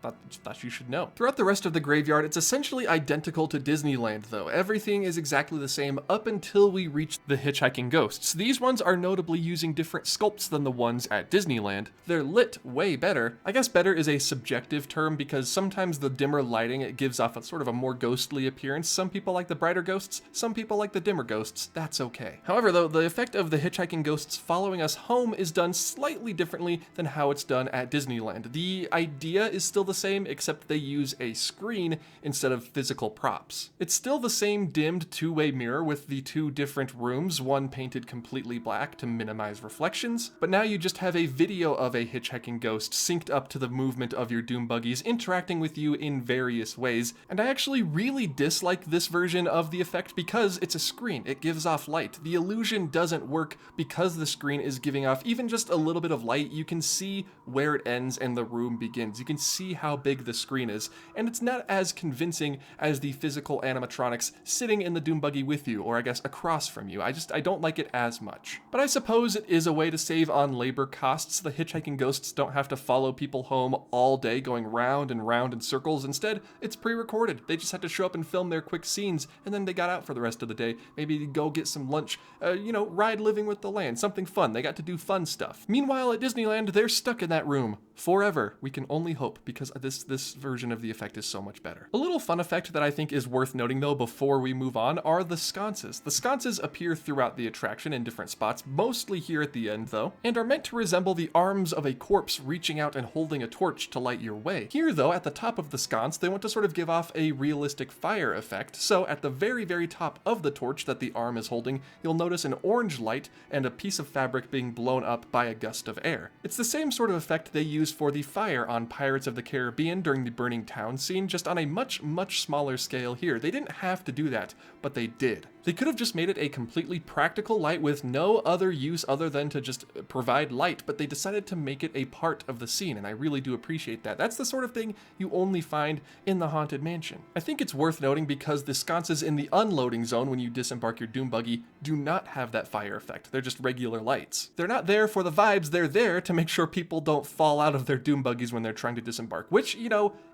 thought you should know. Throughout the rest of the graveyard, it's essentially identical to Disneyland though. Everything is exactly the same up until we reach the hitchhiking ghosts. These ones are notably using different sculpts than the ones at Disneyland. They're lit way better. I guess better is a subjective term because sometimes the dimmer lighting, it gives off a sort of a more ghostly appearance. Some people like the brighter ghosts, some people like the dimmer ghosts. That's okay. However though, the effect of the hitchhiking ghosts following us home is done slightly differently than how it's done at Disneyland. The idea is still the same, except they use a screen instead of physical props. It's still the same dimmed two-way mirror with the two different rooms, one painted completely black to minimize reflections, but now you just have a video of a hitchhiking ghost synced up to the movement of your doom buggies interacting with you in various ways, and I actually really dislike this version of the effect because it's a screen. It gives off light. The illusion doesn't work because the screen is giving off even just a little bit of light. You can see where it ends and the room begins. You can see how big the screen is, and it's not as convincing as the physical animatronics sitting in the doom buggy with you, or I guess across from you. I don't like it as much. But I suppose it is a way to save on labor costs. The hitchhiking ghosts don't have to follow people home all day going round and round in circles. Instead, it's pre-recorded. They just had to show up and film their quick scenes, and then they got out for the rest of the day. Maybe go get some lunch, ride Living with the Land, something fun. They got to do fun stuff. Meanwhile, at Disneyland, they're stuck in that room forever. We can only hope, because this version of the effect is so much better. A little fun effect that I think is worth noting though before we move on are the sconces. The sconces appear throughout the attraction in different spots, mostly here at the end though, and are meant to resemble the arms of a corpse reaching out and holding a torch to light your way. Here though, at the top of the sconce, they want to sort of give off a realistic fire effect, so at the very, very top of the torch that the arm is holding, you'll notice an orange light and a piece of fabric being blown up by a gust of air. It's the same sort of effect they use for the fire on Pirates of the Caribbean during the burning town scene, just on a much, much smaller scale here. They didn't have to do that, but they did. They could have just made it a completely practical light with no other use other than to just provide light, but they decided to make it a part of the scene, and I really do appreciate that. That's the sort of thing you only find in the Haunted Mansion. I think it's worth noting because the sconces in the unloading zone when you disembark your doom buggy do not have that fire effect. They're just regular lights. They're not there for the vibes, they're there to make sure people don't fall out of their doom buggies when they're trying to disembark, which,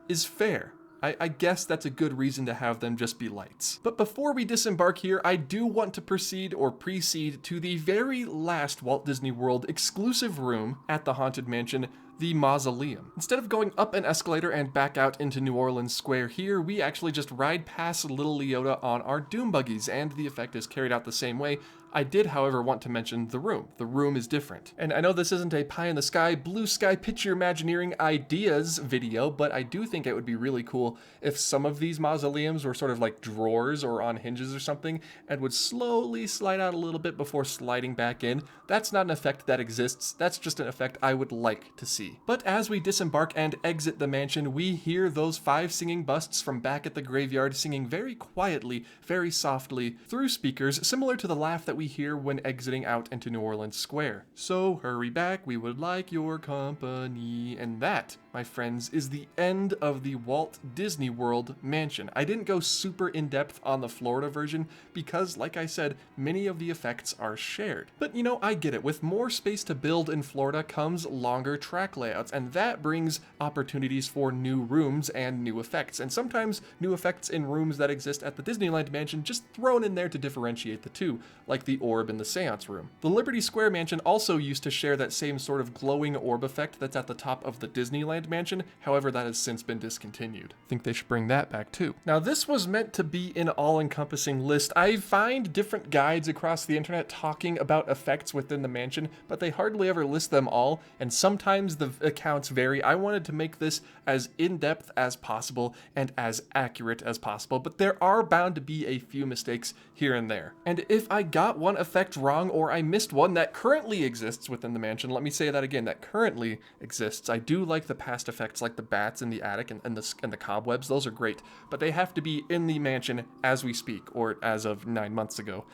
is fair. I guess that's a good reason to have them just be lights. But before we disembark here, I do want to precede to the very last Walt Disney World exclusive room at the Haunted Mansion, the Mausoleum. Instead of going up an escalator and back out into New Orleans Square here, we actually just ride past Little Leota on our doom buggies, and the effect is carried out the same way. I did, however, want to mention the room. The room is different. And I know this isn't a pie in the sky, blue sky picture imagineering ideas video, but I do think it would be really cool if some of these mausoleums were sort of like drawers or on hinges or something and would slowly slide out a little bit before sliding back in. That's not an effect that exists. That's just an effect I would like to see. But as we disembark and exit the mansion, we hear those 5 singing busts from back at the graveyard singing very quietly, very softly through speakers, similar to the laugh that we hear when exiting out into New Orleans Square. So hurry back, we would like your company. And that, my friends, is the end of the Walt Disney World Mansion. I didn't go super in depth on the Florida version because, like I said, many of the effects are shared. But I get it. With more space to build in Florida comes longer track layouts, and that brings opportunities for new rooms and new effects. And sometimes new effects in rooms that exist at the Disneyland Mansion just thrown in there to differentiate the two, like the orb in the seance room. The Liberty Square Mansion also used to share that same sort of glowing orb effect that's at the top of the Disneyland Mansion, however that has since been discontinued. I think they should bring that back too. Now this was meant to be an all-encompassing list. I find different guides across the internet talking about effects within the mansion, but they hardly ever list them all, and sometimes the accounts vary. I wanted to make this as in-depth as possible and as accurate as possible, but there are bound to be a few mistakes here and there. And if I got one effect wrong or I missed one that currently exists within the mansion, let me say that again, that currently exists. I do like the past effects like the bats in the attic and the cobwebs. Those are great, but they have to be in the mansion as we speak, or as of 9 months ago.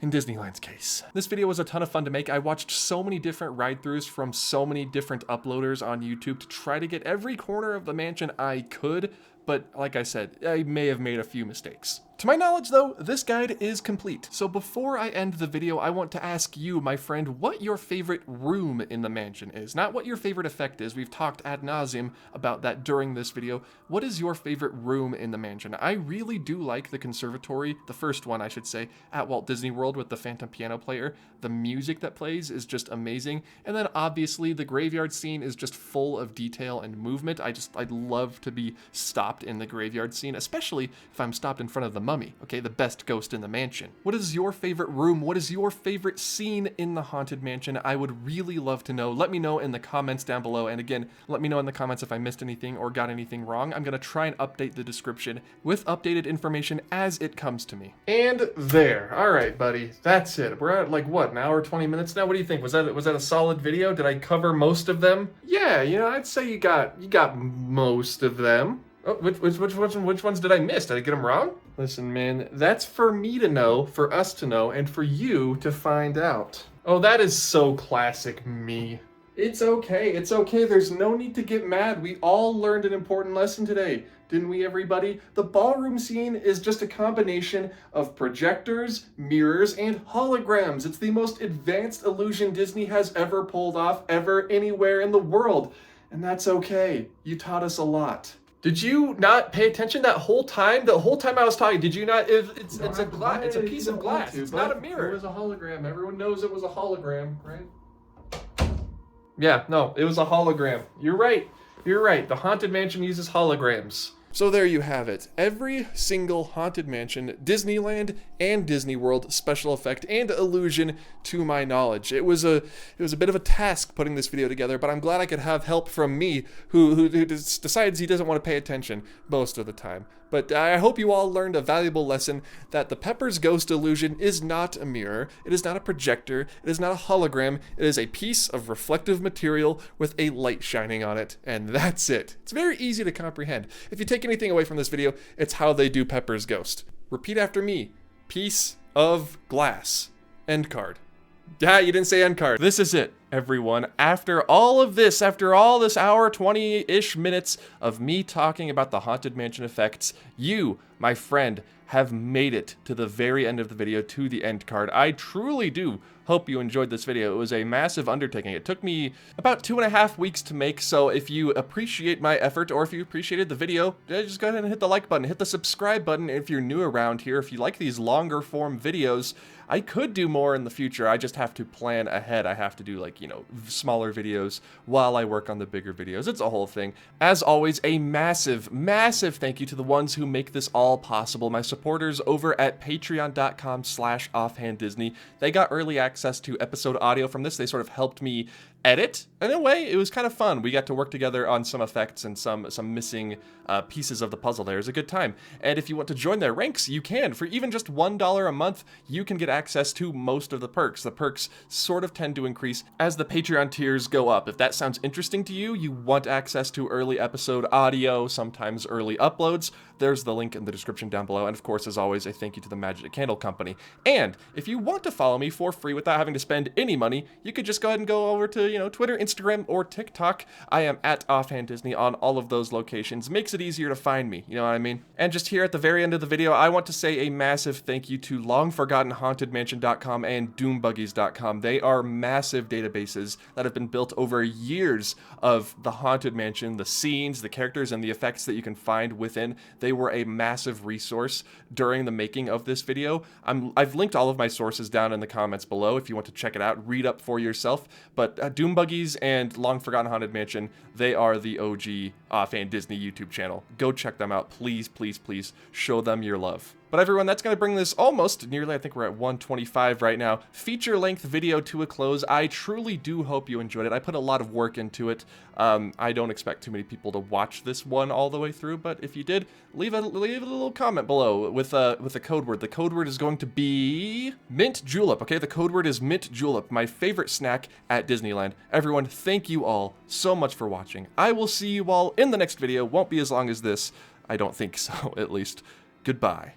In Disneyland's case. This video was a ton of fun to make. I watched so many different ride-throughs from so many different uploaders on YouTube to try to get every corner of the mansion I could, but like I said, I may have made a few mistakes. To my knowledge though, this guide is complete. So before I end the video, I want to ask you, my friend, what your favorite room in the mansion is. Not what your favorite effect is. We've talked ad nauseum about that during this video. What is your favorite room in the mansion? I really do like the conservatory, the first one I should say, at Walt Disney World with the phantom piano player. The music that plays is just amazing. And then obviously the graveyard scene is just full of detail and movement. I'd love to be stopped in the graveyard scene, especially if I'm stopped in front of the Mummy, okay, the best ghost in the mansion. What is your favorite room? What is your favorite scene in the Haunted Mansion? I would really love to know. Let me know in the comments down below. And again, let me know in the comments if I missed anything or got anything wrong. I'm gonna try and update the description with updated information as it comes to me. And there. All right, buddy. That's it. We're at like what, an hour, 20 minutes now? What do you think? Was that a solid video? Did I cover most of them? Yeah, you know, I'd say you got most of them. Oh, which ones did I miss? Did I get them wrong? Listen, man, that's for me to know, for us to know, and for you to find out. Oh, that is so classic me. It's okay, it's okay. There's no need to get mad. We all learned an important lesson today, didn't we, everybody? The ballroom scene is just a combination of projectors, mirrors, and holograms. It's the most advanced illusion Disney has ever pulled off, ever, anywhere in the world. And that's okay. You taught us a lot. Did you not pay attention that whole time? The whole time I was talking, did you not? It's a glass. It's a piece of glass. It's not a mirror. It was a hologram. Everyone knows it was a hologram, right? Yeah, no, it was a hologram. You're right. You're right. The Haunted Mansion uses holograms. So there you have it. Every single Haunted Mansion, Disneyland, and Disney World special effect and illusion to my knowledge. It was a bit of a task putting this video together, but I'm glad I could have help from me who decides he doesn't want to pay attention most of the time. But I hope you all learned a valuable lesson that the Pepper's Ghost illusion is not a mirror, it is not a projector, it is not a hologram, it is a piece of reflective material with a light shining on it, and that's it. It's very easy to comprehend. If you take anything away from this video, it's how they do Pepper's Ghost. Repeat after me. Piece of glass. End card. Yeah, you didn't say end card. This is it, everyone. After all of this, after all this hour, 20-ish minutes of me talking about the Haunted Mansion effects, you, my friend, have made it to the very end of the video, to the end card. I truly do hope you enjoyed this video. It was a massive undertaking. It took me about 2.5 weeks to make, so if you appreciate my effort or if you appreciated the video, just go ahead and hit the like button, hit the subscribe button if you're new around here. If you like these longer form videos, I could do more in the future. I just have to plan ahead. I have to do like, you know, smaller videos while I work on the bigger videos. It's a whole thing. As always, a massive, massive thank you to the ones who make this all possible. My supporters over at patreon.com/offhanddisney. They got early access to episode audio from this. They sort of helped me edit. In a way, it was kind of fun. We got to work together on some effects and some missing pieces of the puzzle there. It was a good time. And if you want to join their ranks, you can. For even just $1 a month, you can get access to most of the perks. The perks sort of tend to increase as the Patreon tiers go up. If that sounds interesting to you, you want access to early episode audio, sometimes early uploads, there's the link in the description down below. And of course, as always, a thank you to the Magic Candle Company. And if you want to follow me for free without having to spend any money, you could just go ahead and go over to, you know, Twitter, Instagram, or TikTok. I am at Offhand Disney on all of those locations. Makes it easier to find me, you know what I mean? And just here at the very end of the video, I want to say a massive thank you to LongForgottenHauntedMansion.com and DoomBuggies.com. They are massive databases that have been built over years of the Haunted Mansion, the scenes, the characters, and the effects that you can find within. They were a massive resource during the making of this video. I've linked all of my sources down in the comments below if you want to check it out, read up for yourself. But Doom Buggies and Long Forgotten Haunted Mansion, they are the OG Offhand Disney YouTube channel. Go check them out. Please, please, please show them your love. But everyone, that's going to bring this almost nearly, I think we're at 125 right now, feature-length video to a close. I truly do hope you enjoyed it. I put a lot of work into it. I don't expect too many people to watch this one all the way through, but if you did, leave a little comment below with a code word. The code word is going to be Mint Julep, okay? The code word is Mint Julep, my favorite snack at Disneyland. Everyone, thank you all so much for watching. I will see you all in the next video. Won't be as long as this. I don't think so, at least. Goodbye.